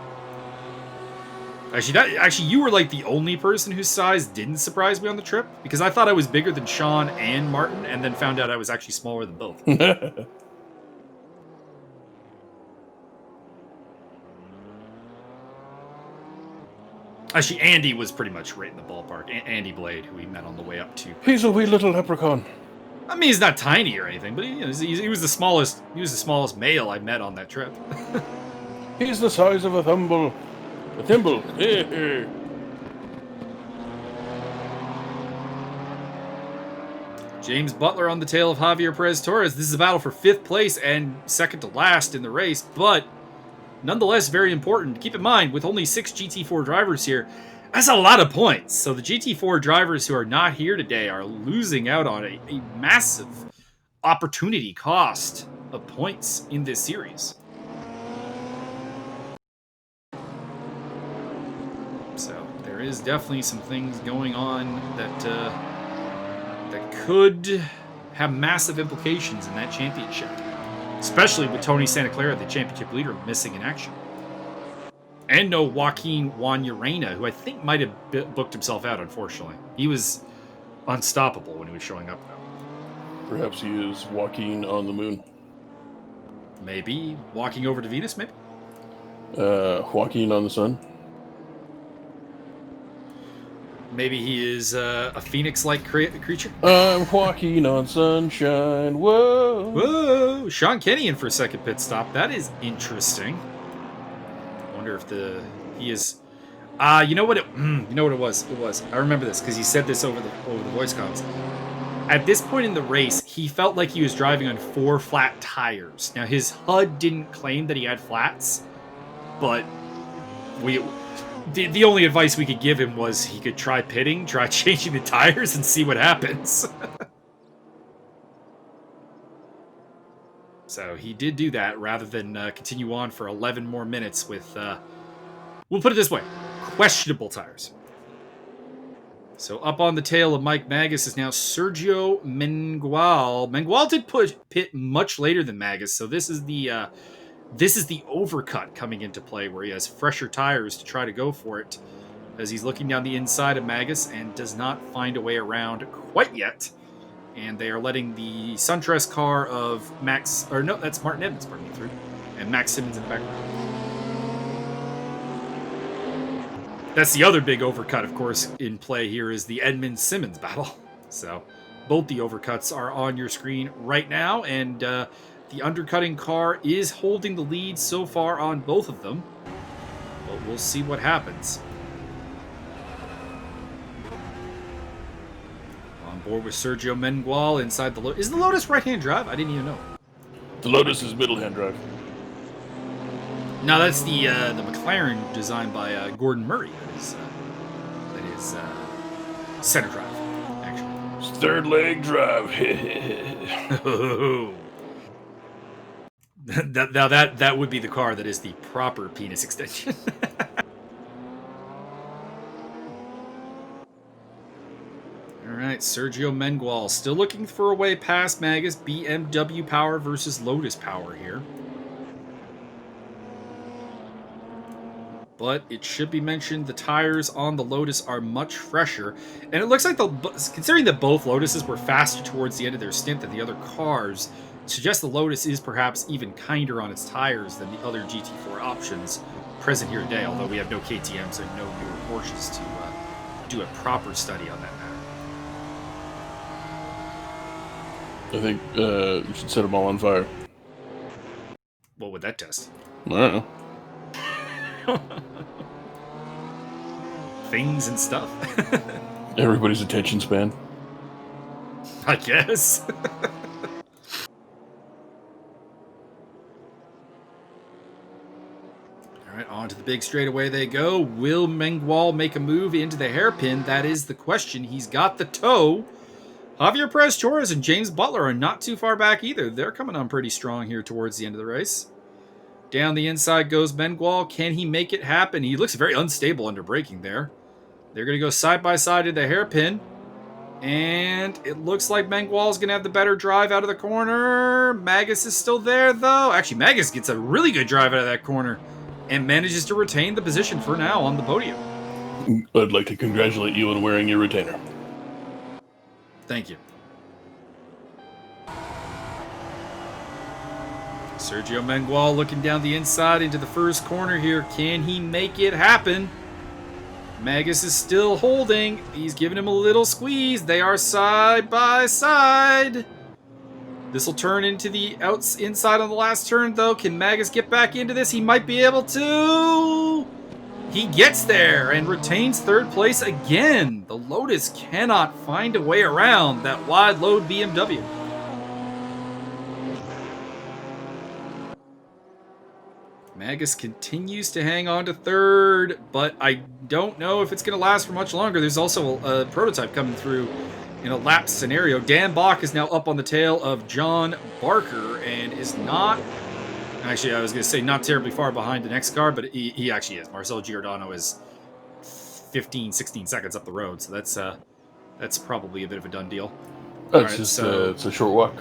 S2: actually, you were like the only person whose size didn't surprise me on the trip, because I thought I was bigger than Sean and Martin, and then found out I was actually smaller than both. Actually, Andy was pretty much right in the ballpark. Andy Blade, who we met on the way up to.
S1: He's a wee little leprechaun.
S2: I mean, he's not tiny or anything, but he was the smallest. He was the smallest male I met on that trip.
S1: He's the size of a thimble. A thimble.
S2: James Butler on the tail of Javier Perez Torres. This is a battle for 5th place and second to last in the race, but nonetheless very important. Keep in mind, with only 6 GT4 drivers here, that's a lot of points. So the GT4 drivers who are not here today are losing out on a massive opportunity cost of points in this series. So there is definitely some things going on that that could have massive implications in that championship, especially with Tony Santa Clara, the championship leader, missing in action. And no Joaquin Juanurena, who I think might have booked himself out, unfortunately. He was unstoppable when he was showing up, though.
S1: Perhaps he is walking on the moon.
S2: Maybe. Walking over to Venus, maybe?
S1: Walking on the sun.
S2: Maybe he is a phoenix-like creature?
S1: I'm walking on sunshine, whoa.
S2: Whoa! Sean Kenny in for a second pit stop. That is interesting. Wonder if he is... you know what it was? It was. I remember this, because he said this over the voice comms. At this point in the race, he felt like he was driving on 4 flat tires. Now, his HUD didn't claim that he had flats, but the only advice we could give him was he could try pitting, try changing the tires, and see what happens. So he did do that rather than continue on for 11 more minutes with, we'll put it this way, questionable tires. So up on the tail of Mike Magus is now Sergio Mengual. Mengual did pit much later than Magus, so this is the overcut coming into play where he has fresher tires to try to go for it as he's looking down the inside of Magus and does not find a way around quite yet. And they are letting the SunTrust car of Max, or no, that's Martin Evans burning through, and Max Simmons in the background. That's the other big overcut, of course, in play here is the Edmund-Simmons battle. So both the overcuts are on your screen right now, and the undercutting car is holding the lead so far on both of them. But we'll see what happens. On board with Sergio Mengual inside the Lotus. Is the Lotus right-hand drive? I didn't even know.
S1: The Lotus is middle-hand drive.
S2: No, that's the McLaren designed by Gordon Murray. That is center drive, actually.
S1: It's third leg drive.
S2: Now that would be the car that is the proper penis extension. All right, Sergio Mengual still looking for a way past Magus. BMW power versus Lotus power here. But it should be mentioned the tires on the Lotus are much fresher. And it looks like, considering that both Lotuses were faster towards the end of their stint than the other cars, suggests the Lotus is perhaps even kinder on its tires than the other GT4 options present here today, although we have no KTMs and no newer Porsches to do a proper study on that matter.
S1: I think you should set them all on fire.
S2: What would that test?
S1: I don't know.
S2: Things and stuff.
S1: Everybody's attention span.
S2: I guess. Alright, on to the big straightaway they go. Will Mengual make a move into the hairpin? That is the question. He's got the toe. Javier Perez Torres and James Butler are not too far back either. They're coming on pretty strong here towards the end of the race. Down the inside goes Mengual. Can he make it happen? He looks very unstable under braking there. They're going to go side by side in the hairpin. And it looks like Mengual's going to have the better drive out of the corner. Magus is still there, though. Actually, Magus gets a really good drive out of that corner and manages to retain the position for now on the podium.
S1: I'd like to congratulate you on wearing your retainer.
S2: Thank you. Sergio Mengual looking down the inside into the first corner here. Can he make it happen? Magus is still holding. He's giving him a little squeeze. They are side by side. This will turn into the inside on the last turn, though. Can Magus get back into this? He might be able to. He gets there and retains third place again. The Lotus cannot find a way around that wide load BMW. Magus continues to hang on to third, but I don't know if it's going to last for much longer. There's also a prototype coming through in a lap scenario. Dan Bach is now up on the tail of John Barker and is not... Actually, I was going to say not terribly far behind the next car, but he actually is. Marcel Giordano is 15, 16 seconds up the road, so that's probably a bit of a done deal.
S1: It's a short walk.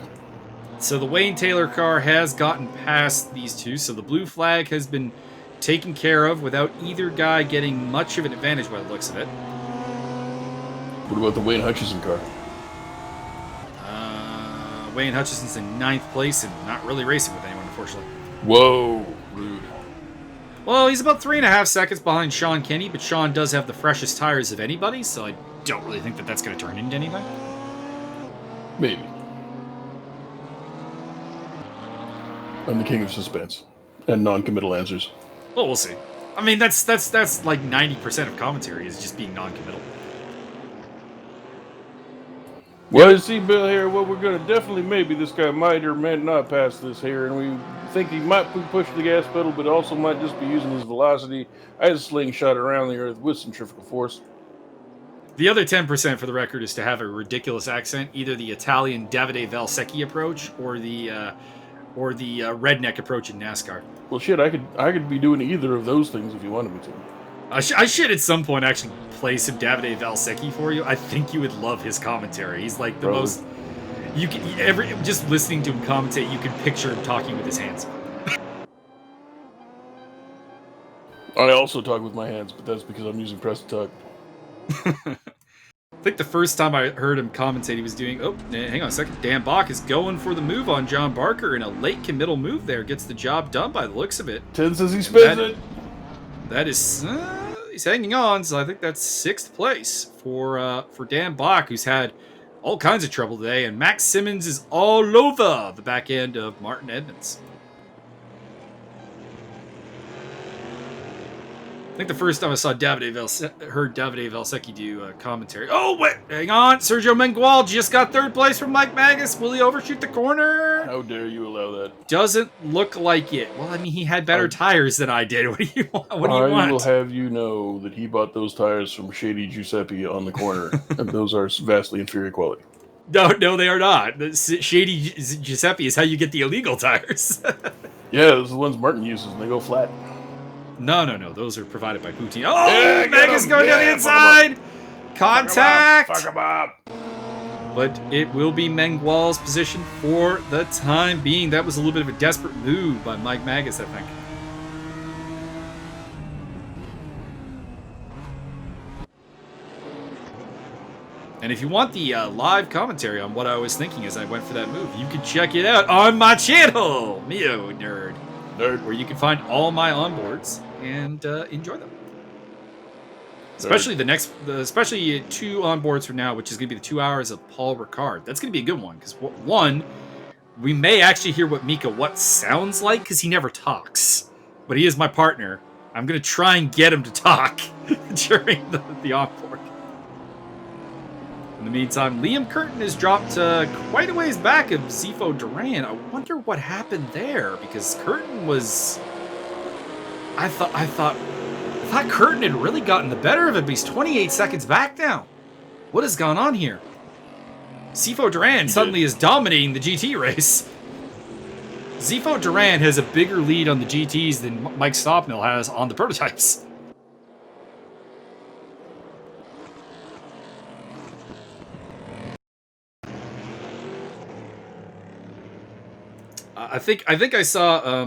S2: So the Wayne Taylor car has gotten past these two, so the blue flag has been taken care of without either guy getting much of an advantage by the looks of it.
S1: What about the Wayne Hutchison car?
S2: Wayne Hutchison's in 9th place and not really racing with anyone, unfortunately.
S1: Whoa, rude.
S2: Well, he's about 3.5 seconds behind Sean Kenny, but Sean does have the freshest tires of anybody, so I don't really think that that's going to turn into anything.
S1: Maybe. I'm the king of suspense and non-committal answers.
S2: Well, we'll see. I mean, that's like 90% of commentary is just being non-committal.
S1: Well, you see, Bill, here, well, we're going to definitely, maybe this guy might or might not pass this here, and we think he might be pushing the gas pedal, but also might just be using his velocity as a slingshot around the earth with centrifugal force.
S2: The other 10%, for the record, is to have a ridiculous accent, either the Italian Davide Valsecchi approach or the redneck approach in NASCAR.
S1: Well, shit, I could be doing either of those things if you wanted me to.
S2: I should at some point actually play some Davide Valsecchi for you. I think you would love his commentary. He's like the most... You can just listening to him commentate, you can picture him talking with his hands.
S1: I also talk with my hands, but that's because I'm using press to talk.
S2: I think the first time I heard him commentate, he was doing... Oh, hang on a second. Dan Bach is going for the move on John Barker, and a late committal move there gets the job done by the looks of it.
S1: 10 says he spins it.
S2: That is... he's hanging on, so I think that's 6th place for Dan Bach, who's had all kinds of trouble today, and Max Simmons is all over the back end of Martin Edmonds. I think the first time I saw heard Davide Valsecchi do commentary. Oh, wait, hang on. Sergio Mengual just got 3rd place from Mike Magus. Will he overshoot the corner?
S1: How dare you allow that?
S2: Doesn't look like it. Well, I mean, he had better tires than I did. What do you want? I
S1: will have you know that he bought those tires from Shady Giuseppe on the corner, and those are vastly inferior quality.
S2: No, they are not. Shady Giuseppe is how you get the illegal tires.
S1: Yeah, those are the ones Martin uses, and they go flat.
S2: No. Those are provided by Poutine. Oh, yeah, Mega's going down the inside. Contact.
S1: Fuck him up.
S2: But it will be Mengual's position for the time being. That was a little bit of a desperate move by Mike Magus, I think. And if you want the live commentary on what I was thinking as I went for that move, you can check it out on my channel, Mio Nerd, where you can find all my onboards and enjoy them. Especially especially 2 onboards from now, which is going to be the 2 hours of Paul Ricard. That's going to be a good one because one, we may actually hear what Mika What sounds like because he never talks, but he is my partner. I'm going to try and get him to talk during the onboard. In the meantime, Liam Curtin has dropped quite a ways back of Zifo Duran. I wonder what happened there because Curtin was... I thought Curtin had really gotten the better of it, but he's 28 seconds back now. What has gone on here? Zifo Duran suddenly is dominating the GT race. Zifo Duran has a bigger lead on the GTs than Mike Stoppnell has on the prototypes. I think I saw...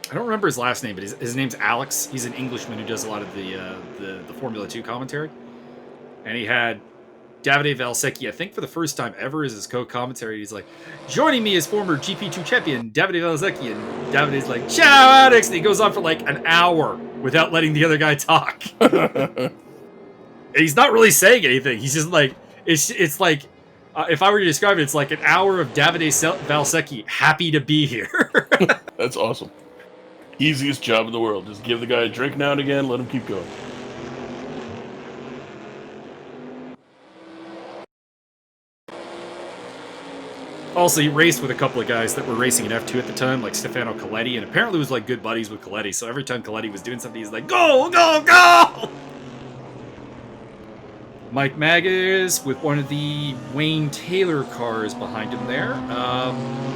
S2: I don't remember his last name, but his name's Alex. He's an Englishman who does a lot of the Formula 2 commentary. And he had Davide Valsecchi, I think for the first time ever, as his co-commentary. He's like, joining me is former GP2 champion Davide Valsecchi. And Davide's like, ciao, Alex! And he goes on for like an hour without letting the other guy talk. And he's not really saying anything. He's just like, it's like, if I were to describe it, it's like an hour of Davide Valsecchi happy to be here.
S1: That's awesome. Easiest job in the world. Just give the guy a drink now and again, let him keep going.
S2: Also, he raced with a couple of guys that were racing in F2 at the time, like Stefano Coletti, and apparently was like good buddies with Coletti. So every time Coletti was doing something, he's like, "Go, go, go!" Mike Magus with one of the Wayne Taylor cars behind him there.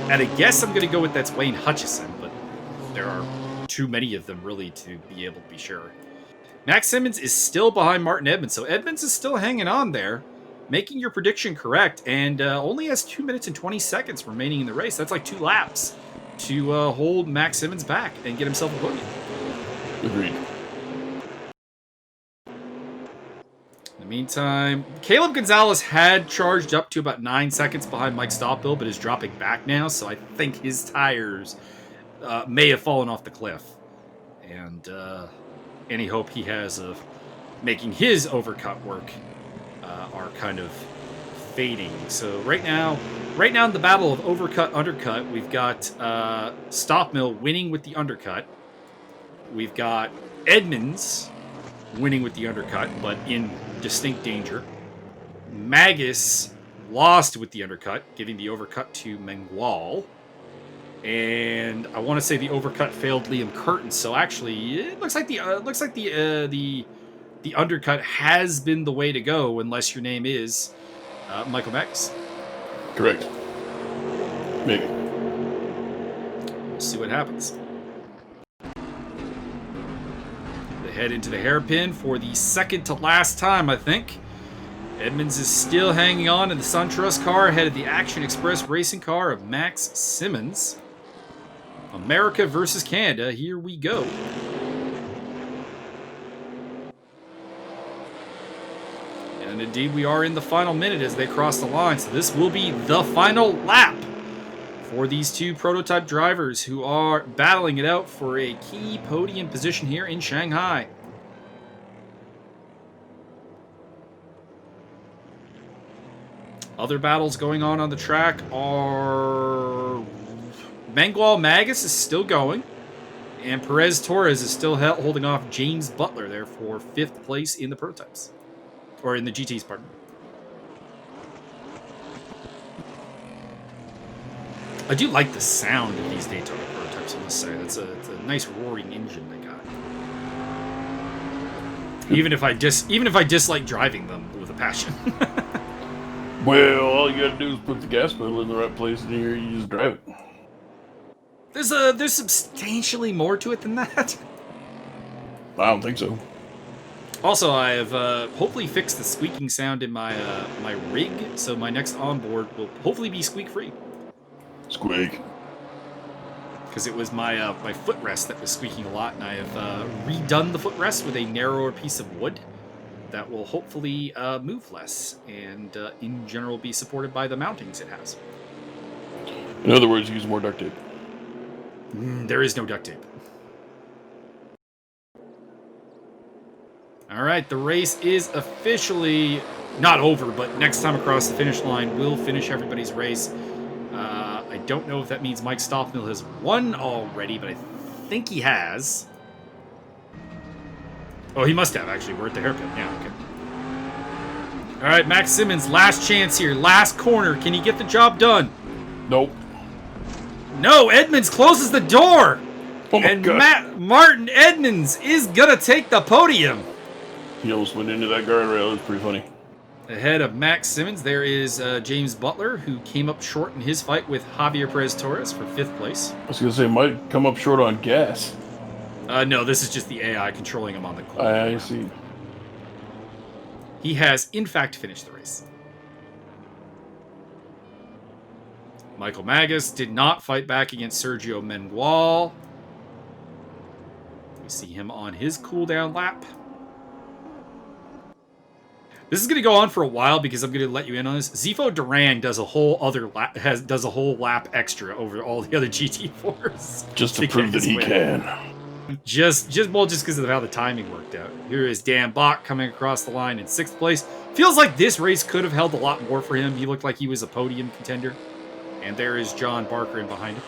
S2: At a guess, I'm going to go with that's Wayne Hutchison, but there are too many of them really to be able to be sure. Max Simmons is still behind Martin Edmonds, so Edmonds is still hanging on there, making your prediction correct, and only has 2 minutes and 20 seconds remaining in the race. That's like 2 laps to hold Max Simmons back and get himself a podium.
S1: Agreed.
S2: In the meantime, Caleb Gonzalez had charged up to about 9 seconds behind Mike Stoppel, but is dropping back now, so I think his tires may have fallen off the cliff. And any hope he has of making his overcut work are kind of fading. So right now in the battle of overcut undercut, we've got Stoppmill winning with the undercut. We've got Edmonds winning with the undercut, but in distinct danger. Magus lost with the undercut, giving the overcut to Mengual. And I want to say the overcut failed Liam Curtin. So actually, it looks like the undercut has been the way to go, unless your name is Michael Max.
S1: Correct. Maybe.
S2: We'll see what happens. They head into the hairpin for the second to last time, I think. Edmonds is still hanging on in the SunTrust car ahead of the Action Express racing car of Max Simmons. America versus Canada. Here we go. And indeed, we are in the final minute as they cross the line. So this will be the final lap for these two prototype drivers who are battling it out for a key podium position here in Shanghai. Other battles going on the track are Mengual Magus is still going, and Perez Torres is still holding off James Butler there for 5th place in the prototypes. Or in the GTs, pardon. I do like the sound of these Daytona prototypes, I must say. It's a nice roaring engine they got. Even if I dislike driving them with a passion.
S1: Well, all you gotta do is put the gas pedal in the right place, and here you just drive it.
S2: There's substantially more to it than that.
S1: I don't think so.
S2: Also, I have hopefully fixed the squeaking sound in my my rig, so my next onboard will hopefully be squeak-free.
S1: Squeak.
S2: Because it was my my footrest that was squeaking a lot, and I have redone the footrest with a narrower piece of wood that will hopefully move less and in general be supported by the mountings it has.
S1: In other words, use more duct tape.
S2: There is no duct tape. All right, the race is officially not over, but next time across the finish line, we'll finish everybody's race. I don't know if that means Mike Stoffmill has won already, but I think he has. Oh, he must have, actually. We're at the hairpin. Yeah, okay. All right, Max Simmons, last chance here. Last corner. Can he get the job done?
S1: Nope.
S2: No, Edmonds closes the door.
S1: Oh my
S2: God. Martin Edmonds is going to take the podium.
S1: He almost went into that guardrail. It was pretty funny.
S2: Ahead of Max Simmons, there is James Butler, who came up short in his fight with Javier Perez Torres for 5th place.
S1: I was going to say, might come up short on gas.
S2: No, this is just the AI controlling him on the course.
S1: I see.
S2: He has, in fact, finished the race. Michael Magus did not fight back against Sergio Mengual. We see him on his cooldown lap. This is going to go on for a while because I'm going to let you in on this. Zifo Duran does a whole other lap, does a whole lap extra over all the other GT4s.
S1: Just to prove that he can.
S2: Just because of how the timing worked out. Here is Dan Bach coming across the line in 6th place. Feels like this race could have held a lot more for him. He looked like he was a podium contender. And there is John Barker in behind him.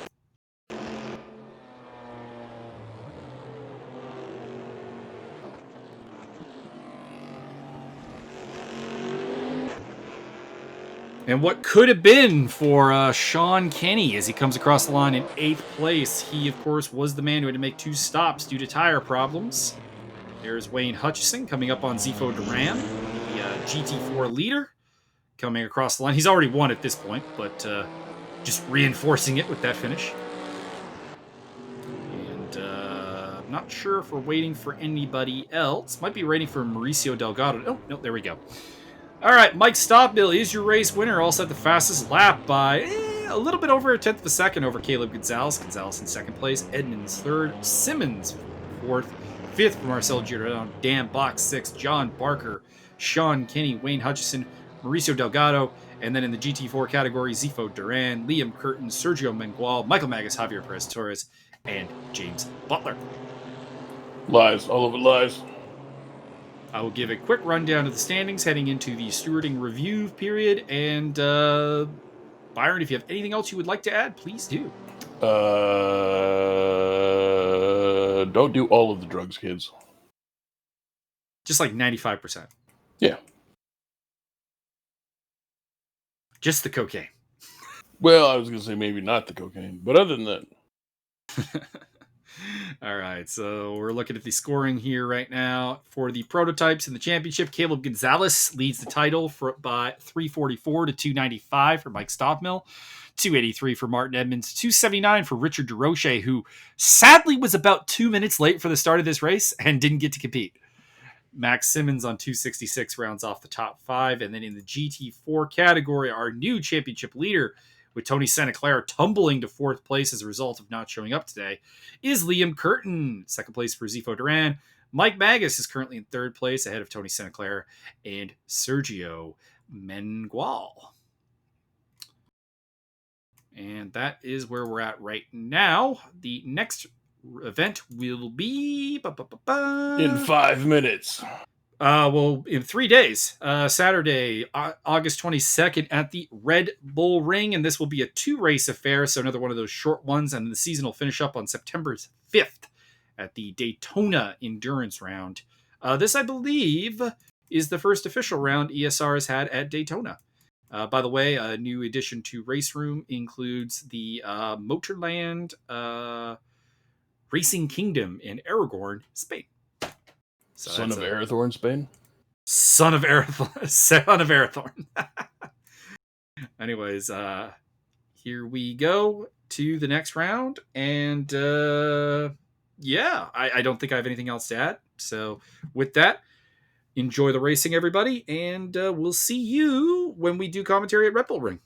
S2: And what could have been for Sean Kenny as he comes across the line in 8th place. He, of course, was the man who had to make 2 stops due to tire problems. There's Wayne Hutchison coming up on Zifo Duran, the GT4 leader, coming across the line. He's already won at this point, but just reinforcing it with that finish. And I'm not sure if we're waiting for anybody else. Might be waiting for Mauricio Delgado. Oh, no, there we go. All right, Mike Stopbill is your race winner. Also at the fastest lap by a little bit over a tenth of a second over Caleb Gonzalez. Gonzalez in 2nd place, Edmonds 3rd, Simmons 4th, 5th for Marcel Giordano, Dan Bach 6th, John Barker, Sean Kenny, Wayne Hutchison, Mauricio Delgado, and then in the GT4 category, Zifo Duran, Liam Curtin, Sergio Mengual, Michael Magus, Javier Perez-Torres, and James Butler.
S1: Lies, all of it lies.
S2: I will give a quick rundown of the standings heading into the stewarding review period. And Byron, if you have anything else you would like to add, please do.
S1: Don't do all of the drugs, kids.
S2: Just like 95%.
S1: Yeah.
S2: Just the cocaine.
S1: Well, I was going to say maybe not the cocaine, but other than that.
S2: All right, so we're looking at the scoring here right now for the prototypes in the championship. Caleb Gonzalez leads the title by 344 to 295 for Mike Stopmill, 283 for Martin Edmonds, 279 for Richard DeRoche, who sadly was about 2 minutes late for the start of this race and didn't get to compete. Max Simmons on 266 rounds off the top 5, and then in the GT4 category, our new championship leader, with Tony Santa Clara tumbling to 4th place as a result of not showing up today, is Liam Curtin. 2nd place for Zifo Duran. Mike Magus is currently in 3rd place ahead of Tony Santa Clara and Sergio Mengual. And that is where we're at right now. The next event will be
S1: in 5 minutes.
S2: Well, in 3 days, Saturday, August 22nd at the Red Bull Ring, and this will be a 2-race affair, so another one of those short ones, and the season will finish up on September 5th at the Daytona Endurance Round. This, I believe, is the first official round ESR has had at Daytona. By the way, a new addition to Race Room includes the Motorland Racing Kingdom in Aragorn, Spain.
S1: So son of Arathorn, Spain?
S2: Son of Arathorn. Son of Arathorn. Anyways, here we go to the next round. And yeah, I don't think I have anything else to add. So with that, enjoy the racing, everybody. And we'll see you when we do commentary at Red Bull Ring.